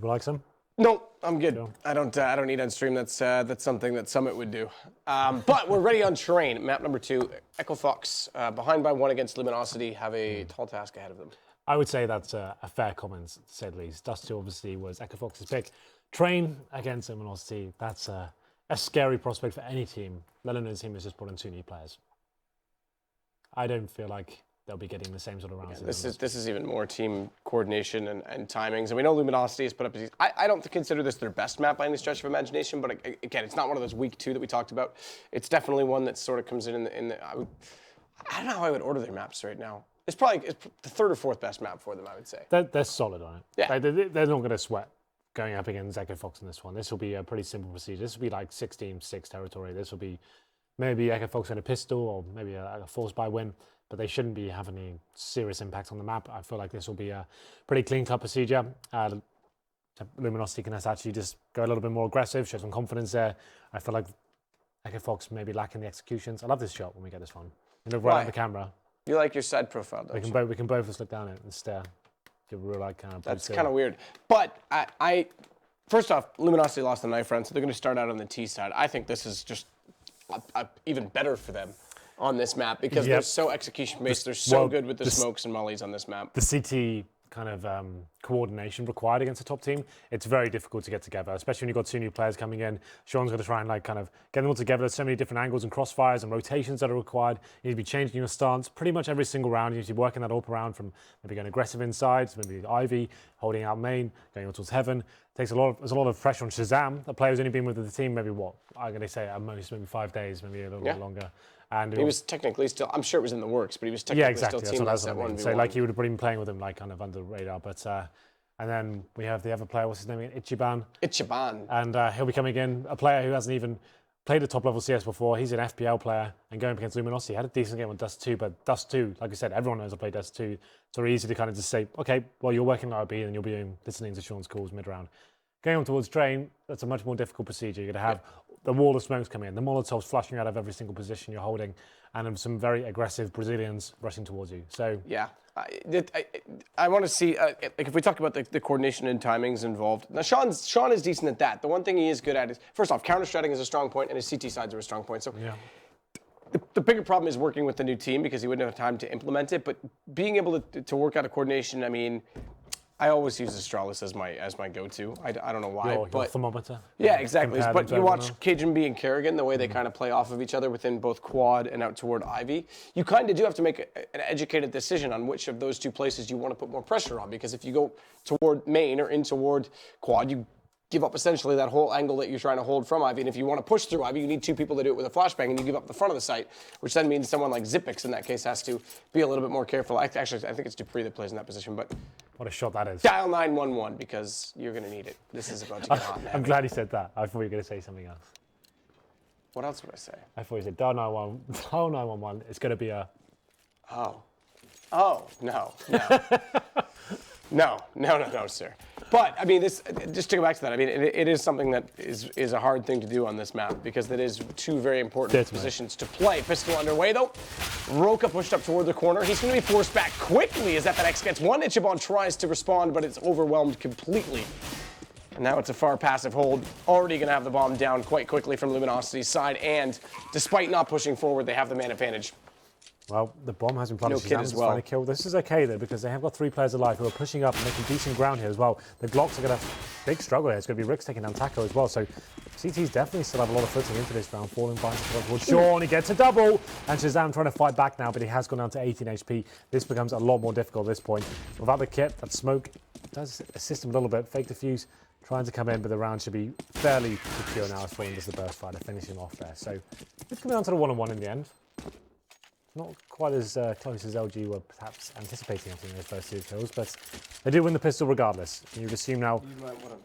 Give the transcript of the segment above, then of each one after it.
you like some? No, I'm good. No. I don't need on stream. That's something that Summit would do. But we're ready on terrain. Map number 2, EchoFox, behind by 1 against Luminosity, have a tall task ahead of them. I would say that's a fair comment, to say the least. Tacio obviously was EchoFox's pick. Train against Luminosity, that's a scary prospect for any team, let alone a team that's just brought in 2 new players. I don't feel like they'll be getting the same sort of rounds. Yeah, this is even more team coordination and timings. And we know Luminosity has put up. I don't consider this their best map by any stretch of imagination, but again, it's not one of those week 2 that we talked about. It's definitely one that sort of comes in the I don't know how I would order their maps right now. It's probably the 3rd or 4th best map for them, I would say. They're solid on it. Yeah. They're not going to sweat going up against EchoFox in this one. This will be a pretty simple procedure. This will be like 16-6 territory. This will be maybe EchoFox in a pistol or maybe a force by win, but they shouldn't be having any serious impact on the map. I feel like this will be a pretty clean-cut procedure. Luminosity can actually just go a little bit more aggressive, show some confidence there. I feel like EchoFox may be lacking the executions. I love this shot when we get this one. You look right at the camera. You like your side profile, don't you? We can both just look down it and stare. Give a real like kind of. That's kind of weird. But I first off, Luminosity lost the knife round, so they're going to start out on the T side. I think this is just even better for them on this map because they're so execution based. They're so good with the smokes and mollies on this map. The CT kind of coordination required against a top team, it's very difficult to get together, especially when you've got 2 new players coming in. Sean's going to try and like kind of get them all together. There's so many different angles and crossfires and rotations that are required. You need to be changing your stance pretty much every single round. You need to be working that up around from maybe going aggressive inside, maybe Ivy, holding out main, going towards heaven. There's a lot of pressure on ShahZaM. The player who's only been with the team maybe I'm going to say at most maybe 5 days, maybe a little bit longer. And he was technically still, I'm sure it was in the works, but he was technically still teamless at 1v1. So like he would have been playing with him like kind of under the radar. But and then we have the other player, what's his name again? ichibaNNN. And he'll be coming in, a player who hasn't even played a top level CS before. He's an FPL player and going up against Luminosity. Had a decent game on Dust 2, but Dust 2, like I said, everyone knows I play Dust 2. So it's easy to kind of just say, okay, well, you're working at RB and you'll be listening to Sean's calls mid-round. Going on towards train, that's a much more difficult procedure. You're going to have the wall of smokes coming in, the Molotovs flushing out of every single position you're holding, and some very aggressive Brazilians rushing towards you. So yeah, I want to see like if we talk about the coordination and timings involved. Now Sean is decent at that. The one thing he is good at is first off, counter-stratting is a strong point, and his CT sides are a strong point. So the bigger problem is working with the new team because he wouldn't have time to implement it. But being able to work out a coordination, I mean, I always use Astralis as my go-to. I don't know why, your thermometer. Yeah, exactly. But you watch KJB and Kerrigan, the way they kind of play off of each other within both quad and out toward Ivy. You kind of do have to make an educated decision on which of those 2 places you want to put more pressure on, because if you go toward main or in toward quad, you give up essentially that whole angle that you're trying to hold from Ivy. And if you want to push through Ivy, you need 2 people to do it with a flashbang, and you give up the front of the site, which then means someone like Zipix in that case has to be a little bit more careful. Actually, I think it's Dupree that plays in that position, but what a shot that is. Dial 911 because you're going to need it. This is about to get hot now. I'm glad he said that. I thought you were going to say something else. What else would I say? I thought you said dial 911. It's going to be a... Oh, no. No, sir. But, I mean, just to go back to that, I mean, it is something that is a hard thing to do on this map because that is 2 very important positions to play. Pistol underway, though. Roca pushed up toward the corner. He's going to be forced back quickly as FNX gets 1. ichibaNNN tries to respond, but it's overwhelmed completely. And now it's a far passive hold. Already going to have the bomb down quite quickly from Luminosity's side, and despite not pushing forward, they have the man advantage. Well, the bomb has been planted. No kid as well. Trying to kill. This is okay, though, because they have got 3 players alive who are pushing up and making decent ground here as well. The Glocks are going to have a big struggle here. It's going to be Rick's taking down Taco as well. So CTs definitely still have a lot of footing into this round, falling by towards Sean. He gets a double, and ShahZaM trying to fight back now, but he has gone down to 18 HP. This becomes a lot more difficult at this point. Without the kit, that smoke does assist him a little bit. Fake defuse trying to come in, but the round should be fairly secure now as Flame does the burst fighter, finishing off there. So it's coming down to the 1-on-1 in the end. Not quite as close as LG were perhaps anticipating after those first 2 kills, but they do win the pistol regardless. And you'd assume now... You might want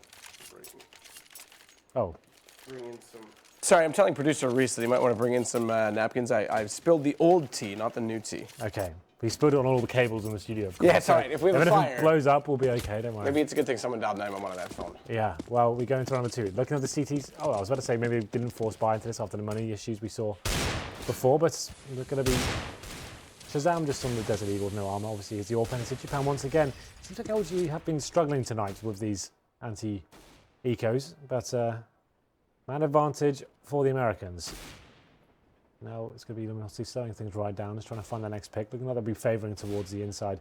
to bring in some... Sorry, I'm telling producer Reese that he might want to bring in some napkins. I've spilled the old tea, not the new tea. Okay. We spilled it on all the cables in the studio, of course. Yeah, it's all right. If we have a fire... If it blows up, we'll be okay, don't worry. Maybe it's a good thing someone dialed 911 on that phone. Yeah, well, we go into round 2. Looking at the CTs... Oh, I was about to say maybe we didn't force buy into this after the money issues we saw before, but they're going to be... ShahZaM just on the Desert Eagle with no armor. Obviously, is the all-pen ichibaNNN once again. Seems like LG have been struggling tonight with these anti-ecos, but man advantage for the Americans. Now it's going to be Luminosity slowing things right down, just trying to find the next pick. Looking like they'll be favouring towards the inside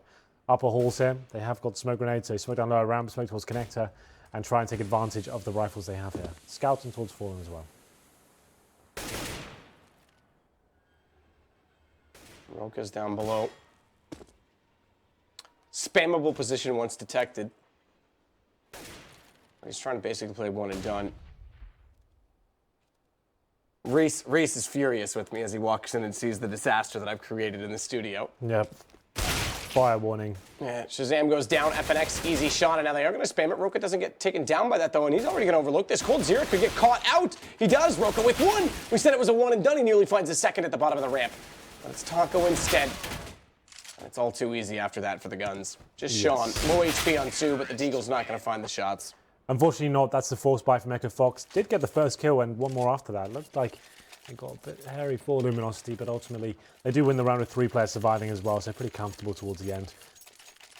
upper halls here. They have got smoke grenades, so smoke down lower ramp, smoke towards connector, and try and take advantage of the rifles they have here. Scouting towards fallen as well. Roca's down below. Spammable position once detected. He's trying to basically play one and done. Reese is furious with me as he walks in and sees the disaster that I've created in the studio. Yep. Fire warning. Yeah, ShahZaM goes down, FNX, easy shot, and now they are going to spam it. Roca doesn't get taken down by that, though, and he's already going to overlook this. coldzera could get caught out. He does, Roca with one. We said it was a one and done. He nearly finds a second at the bottom of the ramp. But it's Taco instead. And it's all too easy after that for the guns. Just Sean, low HP on Sue, but the Deagle's not going to find the shots. Unfortunately not, that's the force buy from EchoFox. Did get the first kill and one more after that. Looked like it got a bit hairy for Luminosity, but ultimately they do win the round with 3 players surviving as well, so pretty comfortable towards the end.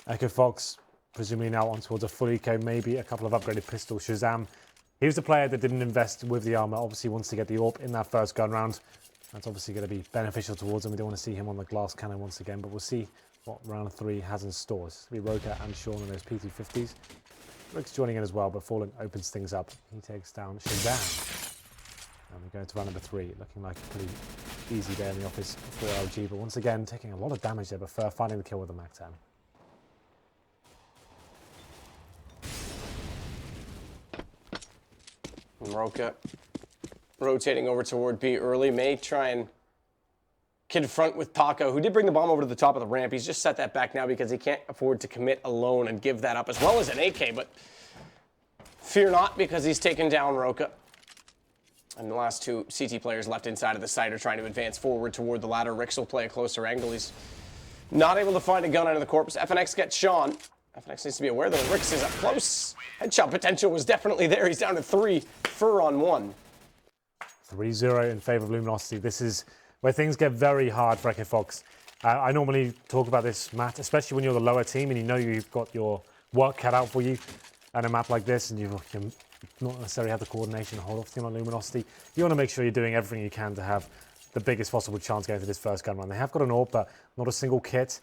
EchoFox presumably now on towards a full eco, maybe a couple of upgraded pistols. ShahZaM, he was the player that didn't invest with the armor, obviously wants to get the AWP in that first gun round. That's obviously going to be beneficial towards him. We don't want to see him on the glass cannon once again, but we'll see what round 3 has in store. It's going to be Roca and Sean in those PT50s. Rick's joining in as well, but Fallen opens things up. He takes down ShahZaM. And we're going to round number 3, looking like a pretty easy day in the office for LG, but once again, taking a lot of damage there, but finding the kill with the MAC-10. Roca rotating over toward B early, may try and confront with Taco, who did bring the bomb over to the top of the ramp. He's just set that back now because he can't afford to commit alone and give that up, as well as an AK, but fear not, because he's taken down Roca. And the last 2 CT players left inside of the site are trying to advance forward toward the ladder. Rix will play a closer angle. He's not able to find a gun under the corpus. FNX gets Sean. FNX needs to be aware that Rix is up close. Headshot potential was definitely there. He's down to 3, fur on 1. 3-0 in favor of Luminosity. This is where things get very hard for EchoFox. I normally talk about this, Matt, especially when you're the lower team and you know you've got your work cut out for you at a map like this and you not necessarily have the coordination to hold off a team like Luminosity. You want to make sure you're doing everything you can to have the biggest possible chance going to this first gun run. They have got an AWP, but not a single kit,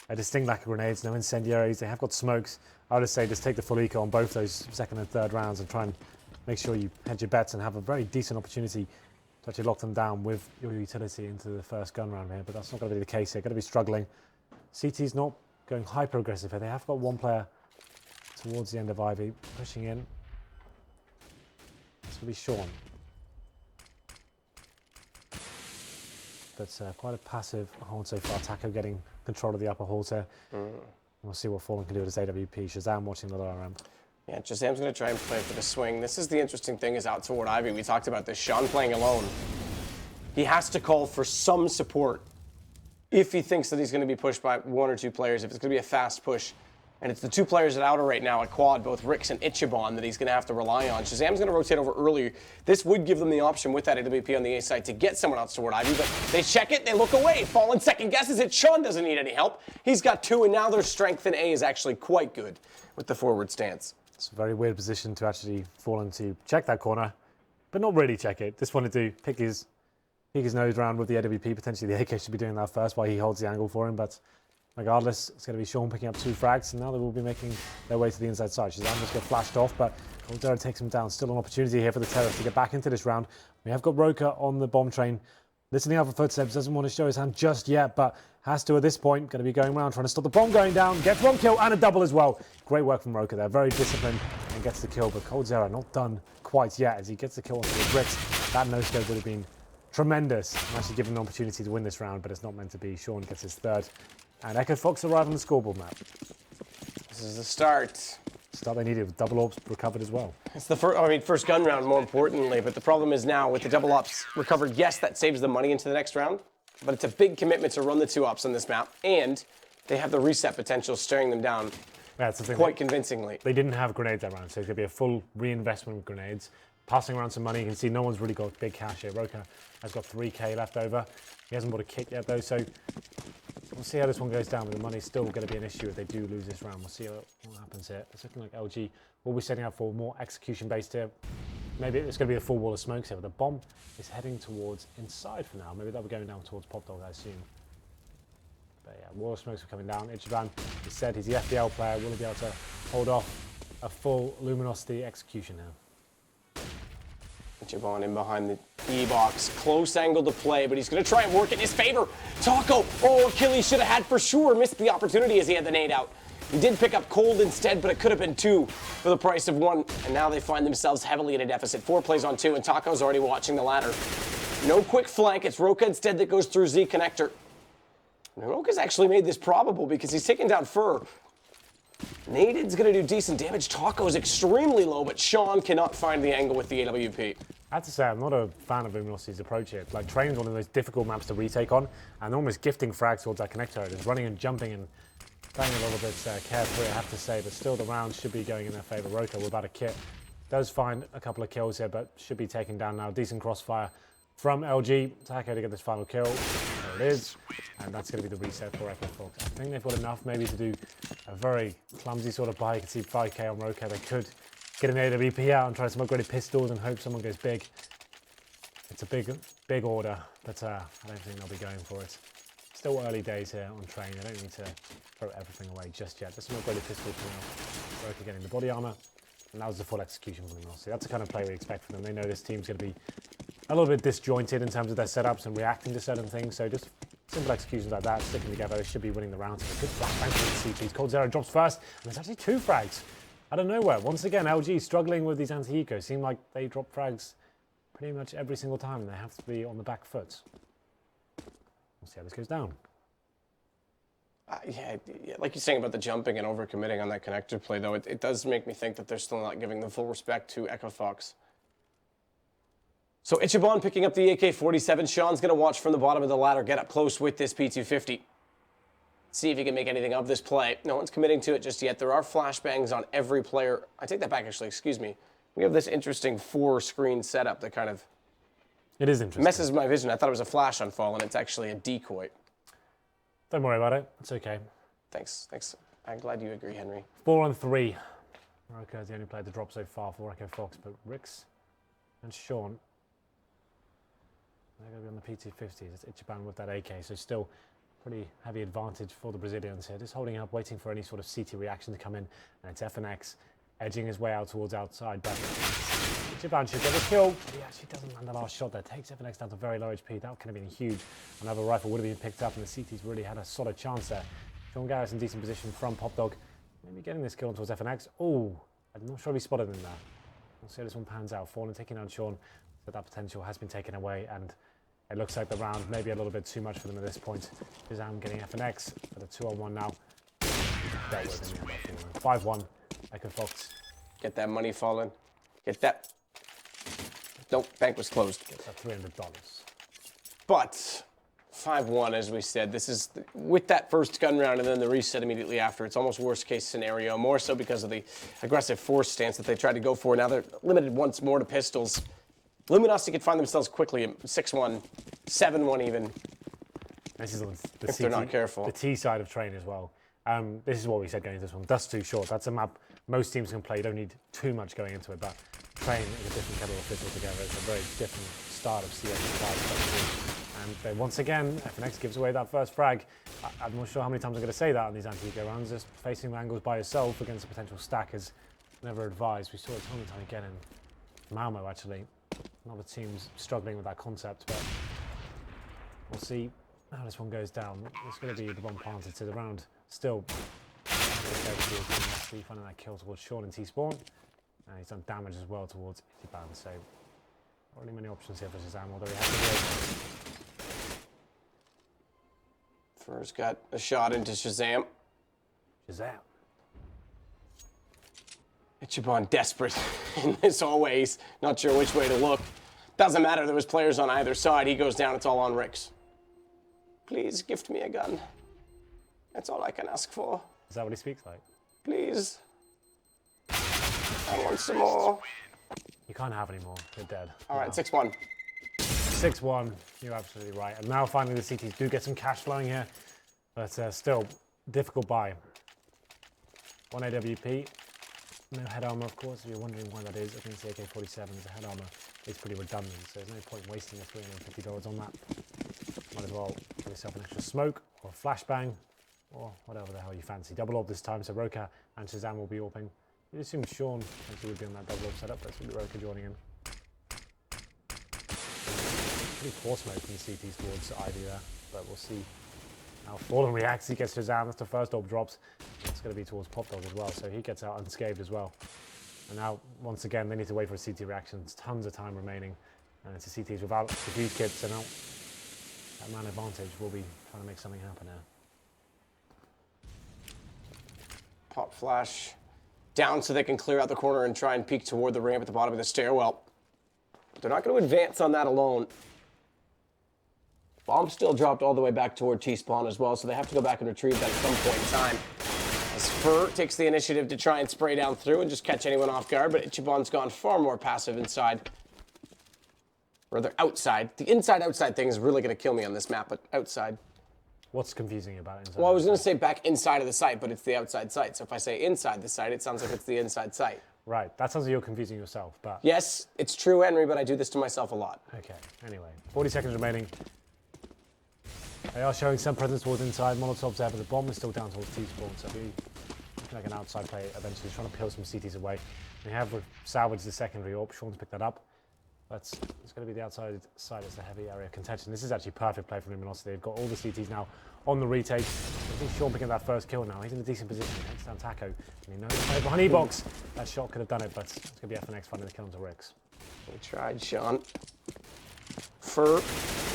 a distinct lack of grenades, no incendiaries. They have got smokes. I would say just take the full eco on both those second and third rounds and try and make sure you hedge your bets and have a very decent opportunity to actually lock them down with your utility into the first gun round here, but that's not going to be the case here. Going to be struggling. CT's not going hyper aggressive here. They have got one player towards the end of Ivy pushing in. It's going to be Sean. But quite a passive hold so far. Taco getting control of the upper halls here. We'll see what Fallen can do with his AWP. ShahZaM watching the lower ramp. Yeah, ShahZaM's going to try and play for the swing. This is the interesting thing, is out toward Ivy. We talked about this. Sean playing alone. He has to call for some support if he thinks that he's going to be pushed by 1 or 2 players, if it's going to be a fast push. And it's the 2 players at outer right now at quad, both Rix and ichibaNNN, that he's going to have to rely on. ShahZaM's going to rotate over earlier. This would give them the option with that AWP on the A side to get someone out toward Ivy, but they check it, they look away. Fallen second guesses it. Sean doesn't need any help. He's got 2, and now their strength in A is actually quite good with the forward stance. It's a very weird position to actually Fallen to check that corner, but not really check it. Just wanted to pick his nose round with the AWP. Potentially the AK should be doing that first while he holds the angle for him, but regardless, it's going to be Sean picking up 2 frags, and now they will be making their way to the inside side. ShahZaM just got flashed off, but coldzera takes him down. Still an opportunity here for the Terrors to get back into this round. We have got Roca on the bomb train. Listening out for footsteps, doesn't want to show his hand just yet, but has to at this point. Going to be going around trying to stop the bomb going down. Gets 1 kill and a double as well. Great work from Roca there. Very disciplined and gets the kill, but coldzera not done quite yet as he gets the kill onto the bricks. That no-scope would have been tremendous. I'm actually given an opportunity to win this round, but it's not meant to be. Sean gets his 3rd. And EchoFox arrive on the scoreboard map. This is the start. Start they needed with double ops recovered as well. It's the first gun round, more importantly, but the problem is now with the double ops recovered, yes, that saves the money into the next round, but it's a big commitment to run the 2 ops on this map, and they have the reset potential staring them down quite convincingly. They didn't have grenades that round, so it's going to be a full reinvestment with grenades. Passing around some money, you can see no one's really got big cash here. Roca has got 3k left over. He hasn't bought a kit yet though, so We'll see how this one goes down, but the money's still going to be an issue if they do lose this round. We'll see what happens here. It's looking like LG will be setting up for more execution-based here. Maybe it's going to be a full wall of smokes here, but the bomb is heading towards inside for now. Maybe they'll be going down towards Pop Dog, I assume. But yeah, wall of smokes are coming down. ichibaNNN, he said he's the FPL player. Will he be able to hold off a full Luminosity execution now? ichibaNNN in behind the E-box. Close angle to play, but he's going to try and work in his favor. Taco, oh, Achilles should have had for sure. Missed the opportunity as he had the nade out. He did pick up Cold instead, but it could have been 2 for the price of 1. And now they find themselves heavily in a deficit. 4 plays on 2, and Taco's already watching the ladder. No quick flank. It's Roca instead that goes through Z connector. And Roca's actually made this probable because he's taking down Fur. Naded's going to do decent damage. Taco's extremely low, but Sean cannot find the angle with the AWP. I have to say, I'm not a fan of Luminosity's approach here. Like, Train's one of the most difficult maps to retake on, and almost gifting frags towards that connector. Just running and jumping and playing a little bit carefree, I have to say, but still the round should be going in their favour. Roca without a kit does find a couple of kills here, but should be taken down now. Decent crossfire from LG. Taco to get this final kill. There it is. And that's going to be the reset for EchoFox. I think they've got enough maybe to do a very clumsy sort of buy. You can see 5k on Roca. They could get an AWP out and try some upgraded pistols and hope someone goes big. It's a big order, but I don't think they'll be going for it. Still early days here on Train. They don't need to throw everything away just yet. There's some upgraded pistols coming out. Roca getting the body armor. And that was the full execution from them. So that's the kind of play we expect from them. They know this team's going to be a little bit disjointed in terms of their setups and reacting to certain things. So just simple executions like that, sticking together, they should be winning the round. So a good flashbang from the CTs. coldzera drops first, and there's actually 2 frags out of nowhere. Once again, LG struggling with these anti-ecos. Seem like they drop frags pretty much every single time, and they have to be on the back foot. We'll see how this goes down. Yeah, like you're saying about the jumping and overcommitting on that connector play, though, it does make me think that they're still not giving the full respect to EchoFox. So ichibaNNN picking up the AK-47. Sean's going to watch from the bottom of the ladder, get up close with this P250. See if he can make anything of this play. No one's committing to it just yet. There are flashbangs on every player. I take that back, actually. Excuse me. We have this interesting 4-screen setup that kind of it is interesting. Messes my vision. I thought it was a flash on fall, and it's actually a decoy. Don't worry about it. It's okay. Thanks. I'm glad you agree, Henry. 4 on 3. Roca is the only player to drop so far for EchoFox, but Rix and Sean, they're going to be on the P250s. It's ichibaNNN with that AK, so still pretty heavy advantage for the Brazilians here. Just holding up, waiting for any sort of CT reaction to come in, and it's FNX edging his way out towards outside, but ichibaNNN should get a kill. He actually doesn't land the last shot there. Takes FNX down to very low HP. That could have been huge. Another rifle would have been picked up, and the CTs really had a solid chance there. Sean Gares in decent position from Pop Dog. Maybe getting this kill towards FNX. Oh, I'm not sure if he spotted him there. We'll see how this one pans out. Fallen taking down Sean, but that potential has been taken away, and it looks like the round maybe a little bit too much for them at this point. ShahZaM getting FNX for the 2-on-1 now. Dealt with him, yeah, 5-1. EchoFox. Get that money falling. Get that. Nope, bank was closed. Gets that $300. But 5-1, as we said, this is with that first gun round and then the reset immediately after. It's almost worst case scenario, more so because of the aggressive force stance that they tried to go for. Now they're limited once more to pistols. Luminosity could find themselves quickly at 6-1, 7-1 even. This is the if they're not careful. The T side of Train as well. This is what we said going into this one. Dust too short. That's a map most teams can play. You don't need too much going into it, but Train is a different kettle of fish altogether. It's a very different start of CS5. And then once again, FNX gives away that first frag. I'm not sure how many times I'm going to say that on these anti-eco rounds. Just facing angles by yourself against a potential stack is never advised. We saw it time and time again in Malmo, actually. Another team's struggling with that concept, but we'll see how this one goes down. It's going to be the one planted to the round. Still, finding that kill towards Sean and T-Spawn. And he's done damage as well towards ichibaNNN, so not really many options here for ShahZaM, although he has to wait. First got a shot into ShahZaM. ShahZaM. ichibaNNN desperate in this always. Not sure which way to look. Doesn't matter, there was players on either side. He goes down, it's all on Rix. Please gift me a gun. That's all I can ask for. Is that what he speaks like? Please. I want some more. You can't have any more. You're dead. All right, 6-1. 6-1. You're absolutely right. And now finally the CTs do get some cash flowing here. But still, difficult buy. 1 AWP, no head armor, of course. If you're wondering why that is, I think the AK-47's head armor is pretty redundant, so there's no point wasting the $350 on that. Might as well give yourself an extra smoke or a flashbang or whatever the hell you fancy. Double orb this time, so Roca and ShahZaM will be orping. You'd assume Sean actually would be on that double orb setup. That's with Roca joining in. Pretty poor smoke from the CT towards Ivy there, but we'll see how Fallen reacts. He gets ShahZaM, that's the first orb drops. It's going to be towards Pop Dog as well, so he gets out unscathed as well. And now, once again, they need to wait for a CT reaction. There's tons of time remaining, and it's a CTs without diffuse kits, so now that man advantage will be trying to make something happen now. Pop flash down so they can clear out the corner and try and peek toward the ramp at the bottom of the stairwell. They're not going to advance on that alone. Bomb still dropped all the way back toward T-spawn as well, so they have to go back and retrieve that at some point in time. As Fur takes the initiative to try and spray down through and just catch anyone off guard, but ichibaNN's gone far more passive inside. Rather outside. The inside-outside thing is really going to kill me on this map, but outside. What's confusing about inside? Well, I was going to say back inside of the site, but it's the outside site. So if I say inside the site, it sounds like it's the inside site. Right, that sounds like you're confusing yourself, but... Yes, it's true, Henry, but I do this to myself a lot. Okay, anyway, 40 seconds remaining. They are showing some presence towards inside. Molotov's there, but the bomb is still down towards T-spawn, so it'll be looking like an outside play eventually, trying to peel some CTs away. They have salvaged the secondary orb. Sean's picked that up. But it's going to be the outside side as the heavy area of contention. This is actually perfect play from Luminosity. They've got all the CTs now on the retake. I think Sean picking that first kill now. He's in a decent position. Takes down Taco. And he knows he's behind E-box. That shot could have done it, but it's going to be FNX finding the kill onto Ricks. We tried, Sean. Fur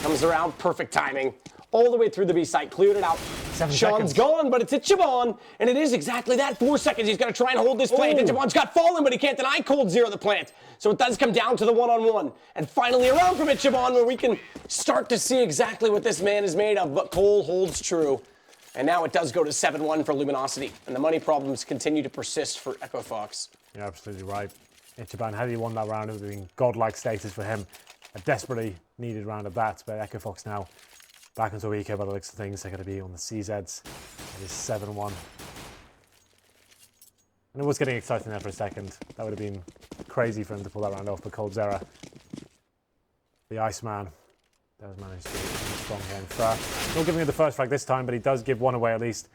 comes around, perfect timing. All the way through the B site, cleared it out. 7 Sean's seconds. gone, but it's ichibaNN, and it is exactly that. 4 seconds. He's got to try and hold this plant. ichibaNN's got Fallen, but he can't deny coldzera the plant. So it does come down to the one-on-one. And finally around from ichibaNN, where we can start to see exactly what this man is made of, but Cole holds true. And now it does go to 7-1 for Luminosity, and the money problems continue to persist for EchoFox. You're absolutely right. ichibaNN, had he won that round, it would have been godlike status for him. A desperately needed round of that, but EchoFox now back into Eco by the looks of things. They're going to be on the CZs. It is 7-1. And it was getting exciting there for a second. That would have been crazy for him to pull that round off, but coldzera, the Iceman, does manage to be strong here in Fur. Not giving it the first frag this time, but he does give one away at least.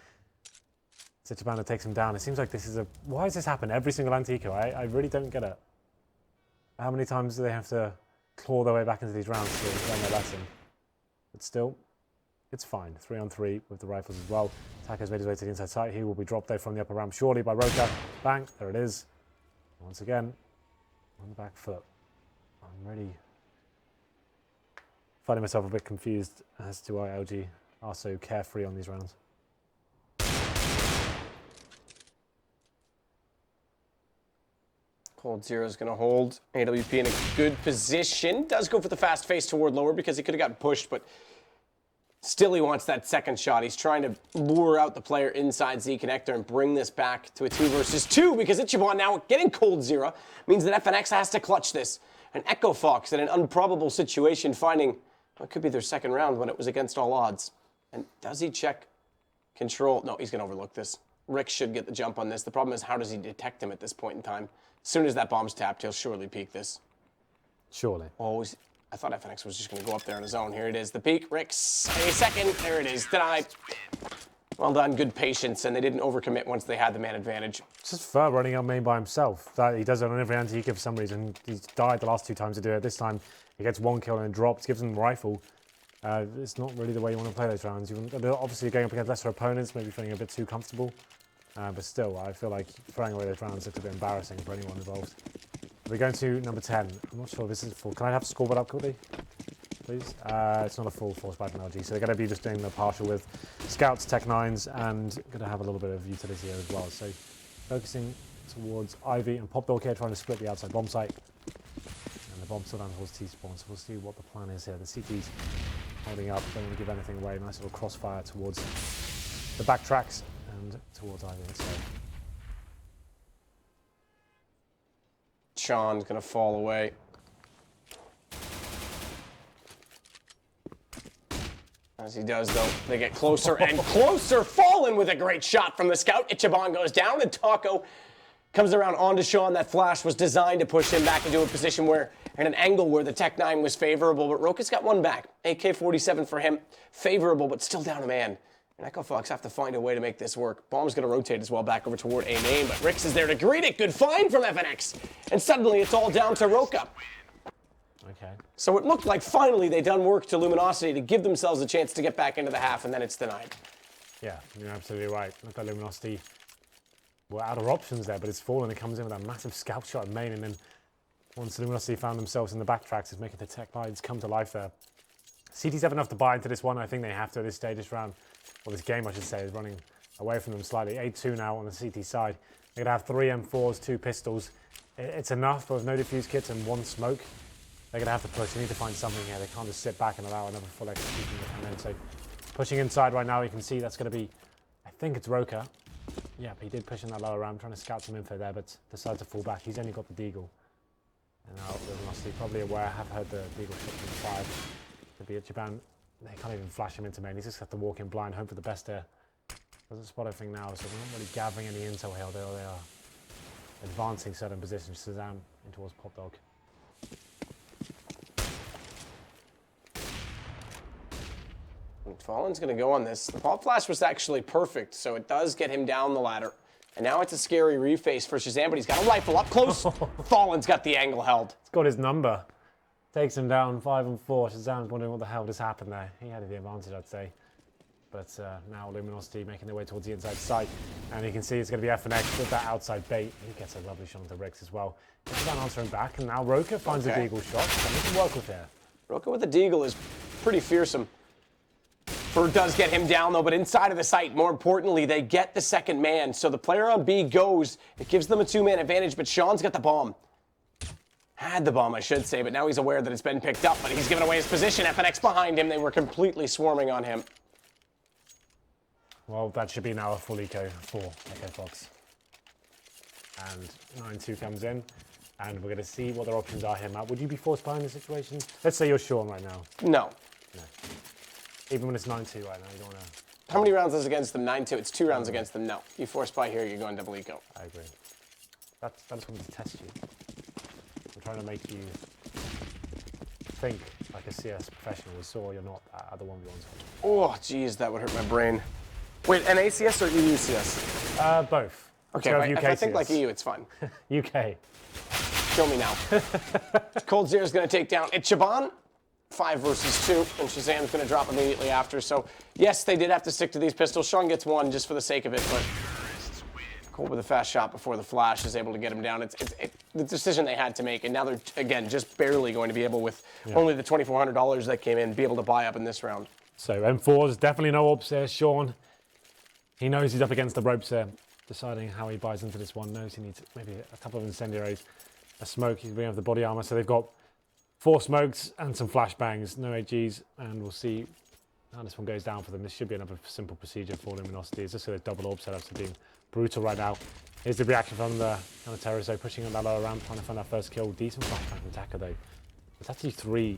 ichibaNN takes him down. It seems like this is a... Why does this happen every single anti-eco? I really don't get it. How many times do they have to claw their way back into these rounds to learn their lesson? But still, it's fine. 3-on-3 with the rifles as well. Taco's made his way to the inside site. He will be dropped there from the upper ramp surely by Roca. Bang, there it is. Once again, on the back foot. I'm really finding myself a bit confused as to why LG are so carefree on these rounds. coldzera is going to hold AWP in a good position. Does go for the fast face toward lower because he could have gotten pushed, but still he wants that second shot. He's trying to lure out the player inside Z connector and bring this back to a 2 versus 2 because ichibaNN now getting coldzera means that FNX has to clutch this. And EchoFox in an improbable situation finding what could be their second round when it was against all odds. And does he check control? No, he's going to overlook this. Rick should get the jump on this. The problem is, how does he detect him at this point in time? As soon as that bomb's tapped, he'll surely peek this. Surely. Always. I thought FNX was just going to go up there on his own. Here it is, the peek. Rick's a second. There it is. Denied. Well done. Good patience, and they didn't overcommit once they had the man advantage. It's just Fur running out main by himself. He does it on every anti-eco for some reason. He's died the last 2 times to do it. This time, he gets 1 kill and drops, gives him the rifle. It's not really the way you want to play those rounds. They're obviously going up against lesser opponents, maybe feeling a bit too comfortable. But still, I feel like throwing away those rounds looks a bit embarrassing for anyone involved. We're going to number 10. I'm not sure if this is full. Can I have the scoreboard up quickly, please? It's not a full force by from LG, so they're going to be just doing the partial with scouts, tech 9s, and going to have a little bit of utility here as well. So focusing towards Ivy and Pop Dog here, trying to split the outside bomb site. And the bomb's still down towards T-spawn, so we'll see what the plan is here. The CT's holding up, don't want to give anything away. Nice little crossfire towards the backtracks and towards Ivy itself. Sean's going to fall away. As he does, though, they get closer and closer. Fallen with a great shot from the scout. ichibaNNN goes down, and Taco comes around onto Sean. That flash was designed to push him back into a position where, in an angle where the Tech 9 was favorable, but Roca's got one back. AK-47 for him, favorable, but still down a man. And EchoFox have to find a way to make this work. Bomb's going to rotate as well back over toward A main, but Rix is there to greet it. Good find from FNX. And suddenly it's all down to Roca. Okay. So it looked like finally they done work to Luminosity to give themselves a chance to get back into the half, and then it's denied. Yeah, you're absolutely right. Look at Luminosity. We're out of options there, but it's Fallen. It comes in with that massive scout shot at main, and then once Luminosity found themselves in the backtracks, it's making the Tech lines come to life there. CT's have enough to buy into this one. I think they have to at this stage. This round, or this game, I should say, is running away from them slightly. 8-2 now on the CT side. They're going to have 3 M4s, 2 pistols. It's enough, but with no defuse kits and 1 smoke. They're going to have to push. They need to find something here. They can't just sit back and allow another full execution to come in. So pushing inside right now, you can see that's going to be, I think it's Roca. Yeah, but he did push in that lower ramp, trying to scout some info there, but decided to fall back. He's only got the Deagle. And now Luminosity probably aware, have heard the Deagle shot from 5. Could be ichibaNNN. They can't even flash him into main. He's just have to walk in blind, hope for the best there. Doesn't spot anything now, so they're not really gathering any intel here. They are advancing certain positions. ShahZaM in towards Pop Dog. Fallen's going to go on this. The pop flash was actually perfect, so it does get him down the ladder. And now it's a scary reface for ShahZaM, but he's got a rifle up close. Fallen's got the angle held. He's got his number. Takes him down 5 and 4. ShahZaM's wondering what the hell just happened there. He had the advantage, I'd say. But now Luminosity making their way towards the inside side. And you can see it's going to be FNX with that outside bait. He gets a lovely shot onto Rix as well. ShahZaM answering back, and now Roca finds a Deagle shot. Something to work with here. Roca with the Deagle is pretty fearsome. Bird does get him down, though, but inside of the site, more importantly, they get the second man. So the player on B goes. It gives them a 2-man advantage, but Sean's got the bomb. Had the bomb, I should say, but now he's aware that it's been picked up, but he's given away his position. FNX behind him. They were completely swarming on him. Well, that should be now a full eco for EchoFox. And 9-2 comes in, and we're going to see what their options are here, Matt. Would you be forced behind the situation? Let's say you're Sean right now. No. No. Even when it's 9-2 right now, you don't want to... How many rounds is against them? 9-2. It's 2 rounds against them. No. You force by here, you're going double eco. I agree. That's wanted to test you. I'm trying to make you think like a CS professional. We saw you're not at the 1v1s. Oh, geez, that would hurt my brain. Wait, an ACS or EUCS? Both. Okay, if I think like EU, it's fine. UK. Show me now. coldzera's going to take down ichibaNNN. 5 versus 2, and ShahZaM's going to drop immediately after. So, yes, they did have to stick to these pistols. Sean gets 1 just for the sake of it, but Cole with a fast shot before the flash is able to get him down. It's the decision they had to make, and now they're, again, just barely going to be able, with only the $2,400 that came in, be able to buy up in this round. So, M4s, definitely no ops there. Sean, he knows he's up against the ropes there, deciding how he buys into this one. Knows he needs maybe a couple of incendiaries, a smoke. He's bringing up the body armor, so they've got 4 smokes and some flashbangs, no AGs, and we'll see how this one goes down for them. This should be another simple procedure for Luminosity. It's just a double orb setups are being brutal right now. Here's the reaction from the terrorists, though, pushing on that lower ramp, trying to find that first kill. Decent flashbang from Taco, though. There's actually 3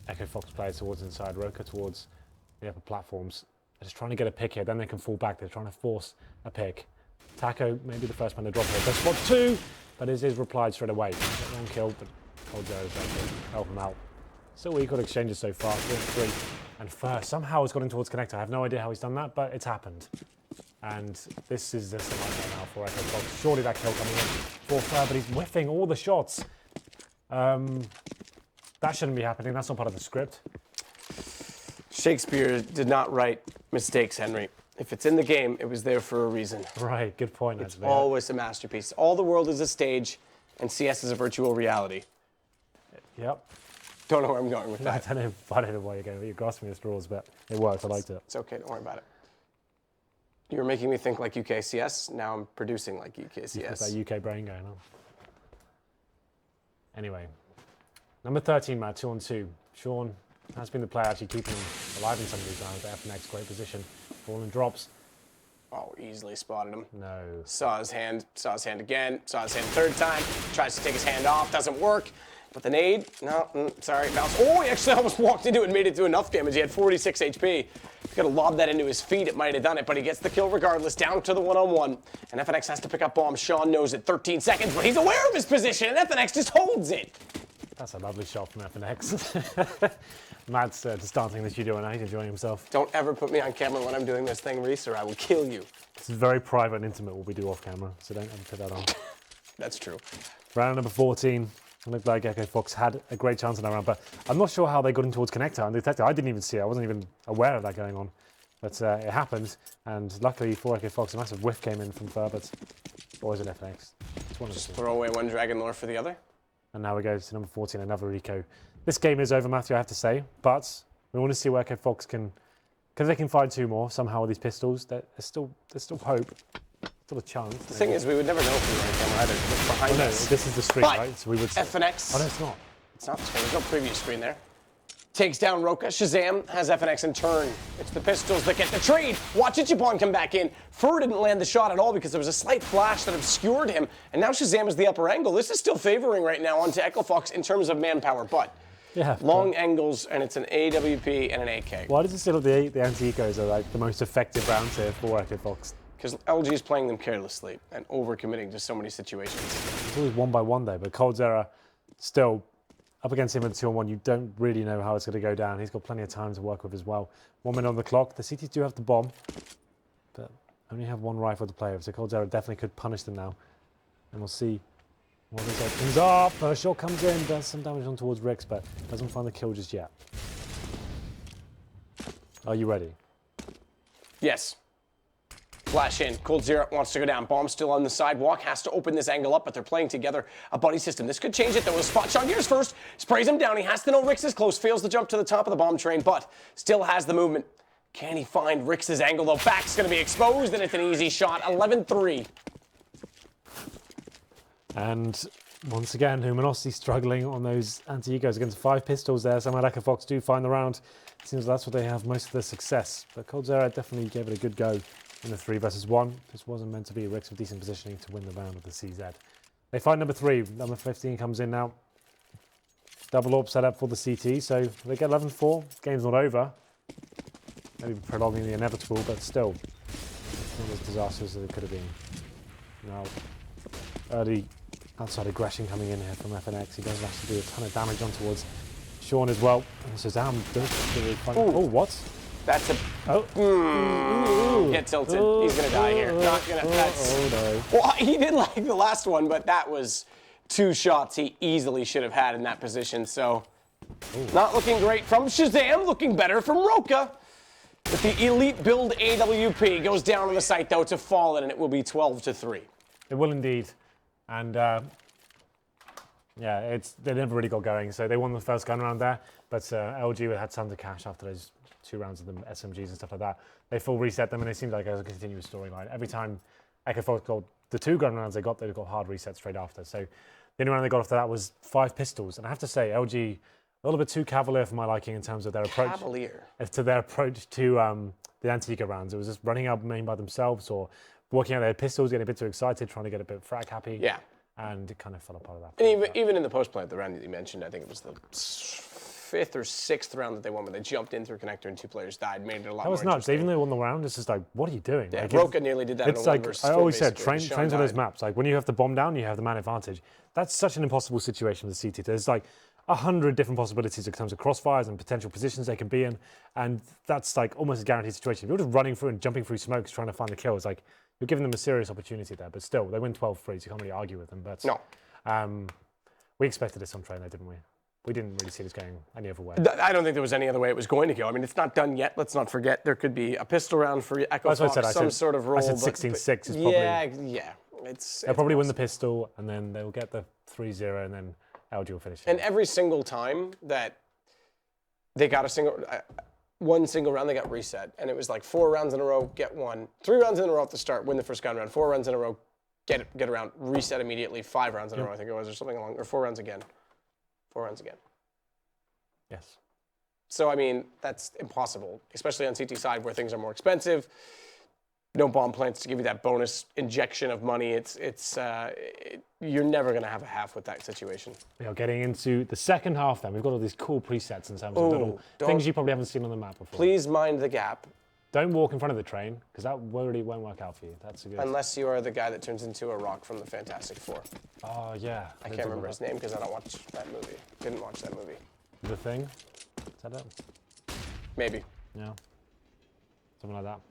EchoFox players towards inside, Roca towards the upper platforms. They're just trying to get a pick here, then they can fall back. They're trying to force a pick. Taco, maybe the first man to drop here. Does spot 2, but it is replied straight away. 1 kill, but coldzera is there to help him out. Still equal exchanges so far, 3 and first. Somehow it's got in towards connector. I have no idea how he's done that, but it's happened. And this is just a nightmare now for EchoFox. Surely that kill coming in for Fur, but he's whiffing all the shots. That shouldn't be happening. That's not part of the script. Shakespeare did not write mistakes, Henry. If it's in the game, it was there for a reason. Right, good point. It's always a masterpiece. All the world is a stage, and CS is a virtual reality. Yep. Don't know where I'm going with that. I don't know why you're going, but you're grasping the straws, but it worked. I liked it. It's okay. Don't worry about it. You were making me think like UKCS. Now I'm producing like UKCS. That UK brain going on. Anyway, number 13, Matt, 2-on-2. Sean has been the player actually keeping him alive in some of these rounds. FNX, great position. Fallen drops. Oh, easily spotted him. No. Saw his hand again, saw his hand 3rd time. Tries to take his hand off, doesn't work. But the nade, no, sorry, bounce. Oh, he actually almost walked into it and made it do enough damage. He had 46 HP. He's gonna lob that into his feet. It might have done it, but he gets the kill regardless, down to the one-on-one. And FNX has to pick up bomb. Sean knows it, 13 seconds, but he's aware of his position, and FNX just holds it. That's a lovely shot from FNX. Matt's just dancing in the studio and he's enjoying himself. Don't ever put me on camera when I'm doing this thing, Reese, or I will kill you. This is very private and intimate what we do off camera, so don't ever put that on. That's true. Round number 14. It looked like EchoFox had a great chance in that round, but I'm not sure how they got in towards connector and detector. I didn't even see it. I wasn't even aware of that going on. But it happened, and luckily for EchoFox, a massive whiff came in from Ferbert. Or is it FNX? It's one of the two. Throw away one Dragon Lore for the other. And now we go to number 14, another eco. This game is over, Matthew, I have to say, but we want to see where EchoFox can, because they can find 2 more somehow with these pistols. There's still hope. Still a chance. The thing is, we would never know if we were on camera either. It's behind us. This is the screen, but right? So we would say. FNX. Oh, no, it's not. It's not the screen. There's no preview screen there. Takes down Roca. ShahZaM has FNX in turn. It's the pistols that get the trade. Watch ichibaNNN come back in. Fur didn't land the shot at all because there was a slight flash that obscured him. And now ShahZaM is the upper angle. This is still favoring right now onto EchoFox in terms of manpower, but yeah, long angles, and it's an AWP and an AK. Why does it still have the anti-ecos are like the most effective rounds here for EchoFox? Because LG is playing them carelessly and overcommitting to so many situations. It's always 1 by 1 though, but coldzera still up against him with 2-on-1. You don't really know how it's going to go down. He's got plenty of time to work with as well. 1 minute on the clock. The CTs do have the bomb, but only have 1 rifle to play with, so coldzera definitely could punish them now. And we'll see what this opens up. First shot comes in, does some damage on towards Rix, but doesn't find the kill just yet. Are you ready? Yes. Flash in. coldzera wants to go down. Bomb still on the sidewalk. Has to open this angle up, but they're playing together. A buddy system. This could change it, though. A spot shot Gears first. Sprays him down. He has to know Rix is close. Fails to jump to the top of the bomb train, but still has the movement. Can he find Rix's angle, though? Back's going to be exposed, and it's an easy shot. 11-3. And once again, Luminosity struggling on those anti-egos against 5 pistols there. Somehow EchoFox do find the round. It seems that's what they have most of the success. But coldzera definitely gave it a good go in the 3 versus 1. This wasn't meant to be Rix with decent positioning to win the round of the CZ. They find number 3. Number 15 comes in now. Double AWP set up for the CT, so they get 11-4. Game's not over. Maybe prolonging the inevitable, but still not as disastrous as it could have been. Now, early outside aggression coming in here from FNX. He does actually do a ton of damage on towards Sean as well. And ShahZaM does really fun. Oh, what? That's a... Get tilted. He's going to die here. Not going to... Oh, no. Well, he did like the last one, but that was 2 shots he easily should have had in that position. So, not looking great from ShahZaM. Looking better from Roca. With the elite build AWP. Goes down on the site, though, to Fallen, and it will be 12-3. It will indeed. And yeah, they never really got going. So they won the first gun round there, but LG had tons of cash after those 2 rounds of the SMGs and stuff like that. They full reset them, and it seemed like it was a continuous storyline. Every time EchoFox got the 2 gun rounds they got hard resets straight after. So the only round they got after that was 5 pistols. And I have to say, LG, a little bit too cavalier for my liking in terms of their approach. Cavalier. To their approach to the Antigua rounds. It was just running out main by themselves or working out their pistols, getting a bit too excited, trying to get a bit frag happy. Yeah. And it kind of fell apart of that. And even in the post-play, the round that you mentioned, I think it was the 5th or 6th round that they won, when they jumped in through connector and 2 players died, made it a lot more That was nuts. interesting. Even though they won the round, it's just like, what are you doing? Yeah, like, Roca nearly did that in a 1 versus 4. I always said, train Sean for those died. maps. Like, when you have the bomb down, you have the man advantage. That's such an impossible situation with the CT. There's like 100 different possibilities in terms of crossfires and potential positions they can be in. And that's like almost a guaranteed situation. If you're just running through and jumping through smokes trying to find the kills, like, you're giving them a serious opportunity there. But still, they win 12-3, so you can't really argue with them. But no. We expected this on train, though, didn't we? We didn't really see this going any other way. I don't think there was any other way it was going to go. I mean, it's not done yet. Let's not forget there could be a pistol round for EchoFox, some sort of roll. I said 16-6 is probably... Yeah. They'll probably win the pistol, and then they'll get the 3-0, and then LG will finish it. And every single time that they got one single round, they got reset. And it was like 4 rounds in a row, get 1. 3 rounds in a row at the start, win the first gun round. 4 rounds in a row, get a round, reset immediately. 5 rounds in a row, I think it was, or something along, or 4 rounds again. 4 rounds again. Yes. So, I mean, that's impossible, especially on CT side where things are more expensive. no bomb plants to give you that bonus injection of money. You're never going to have a half with that situation. We are getting into the second half then. We've got all these cool presets in terms of little things you probably haven't seen on the map before. Please mind the gap. Don't walk in front of the train, because that really won't work out for you. That's a good... Unless you are the guy that turns into a rock from the Fantastic Four. Oh, yeah. I can't remember his name because I don't watch that movie. Didn't watch that movie. The Thing? Is that it? Maybe. Yeah. Something like that.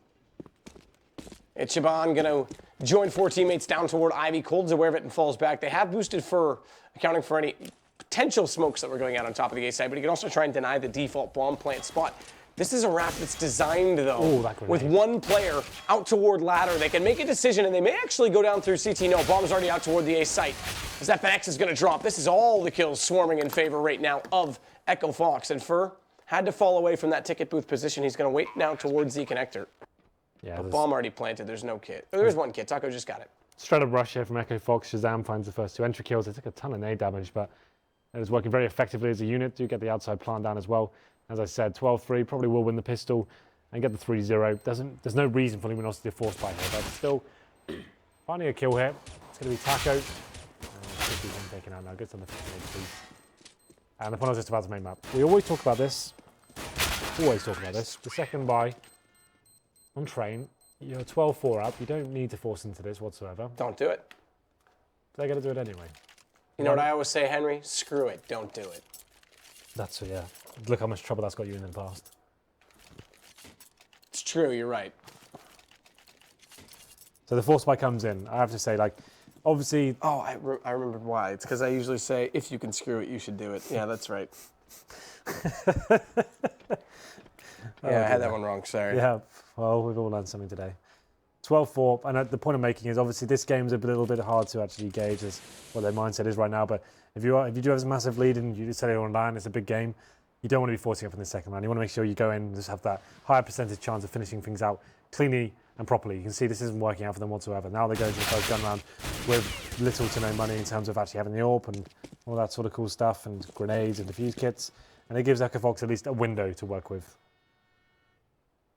ichibaNNN going to join 4 teammates down toward Ivy. Cold's aware of it and falls back. They have boosted for accounting for any potential smokes that were going out on top of the A side, but he can also try and deny the default bomb plant spot. This is a rap that's designed, though, with one player out toward ladder. They can make a decision, and they may actually go down through CT. No, bomb's already out toward the A site. As that FNX is going to drop. This is all the kills swarming in favor right now of EchoFox. And Fur had to fall away from that ticket booth position. He's going to wait now towards the connector. Yeah, but bomb already planted. There's no kit. Oh, there's one kit. Taco just got it. Straight up rush here from EchoFox. ShahZaM finds the first 2 entry kills. They took a ton of nade damage, but it was working very effectively as a unit. Do get the outside plant down as well. As I said, 12-3, probably will win the pistol and get the 3-0. There's no reason for Luminosity to force fight here, but still finding a kill here. It's going to be Taco. Should be him taken out now. Gets on the 15 HP. And the final just about to main map. We always talk about this. The second buy on train, you're 12-4 up. You don't need to force into this whatsoever. Don't do it. They're going to do it anyway. You know what I always say, Henry? Screw it. Don't do it. That's yeah. Look how much trouble that's got you in the past. It's true, you're right. So the force spike comes in. I have to say, like, obviously... Oh, I remembered why. It's because I usually say, if you can screw it, you should do it. Yeah, that's right. I had that one wrong, sorry. Yeah, well, we've all learned something today. 12-4, and the point I'm making is obviously this game's a little bit hard to actually gauge as what their mindset is right now, but if you do have a massive lead and you just say on land, it's a big game, you don't want to be forcing up in the second round. You want to make sure you go in and just have that higher percentage chance of finishing things out cleanly and properly. You can see this isn't working out for them whatsoever. Now they're going to the first gun round with little to no money in terms of actually having the AWP and all that sort of cool stuff and grenades and defuse kits, and it gives EchoFox at least a window to work with.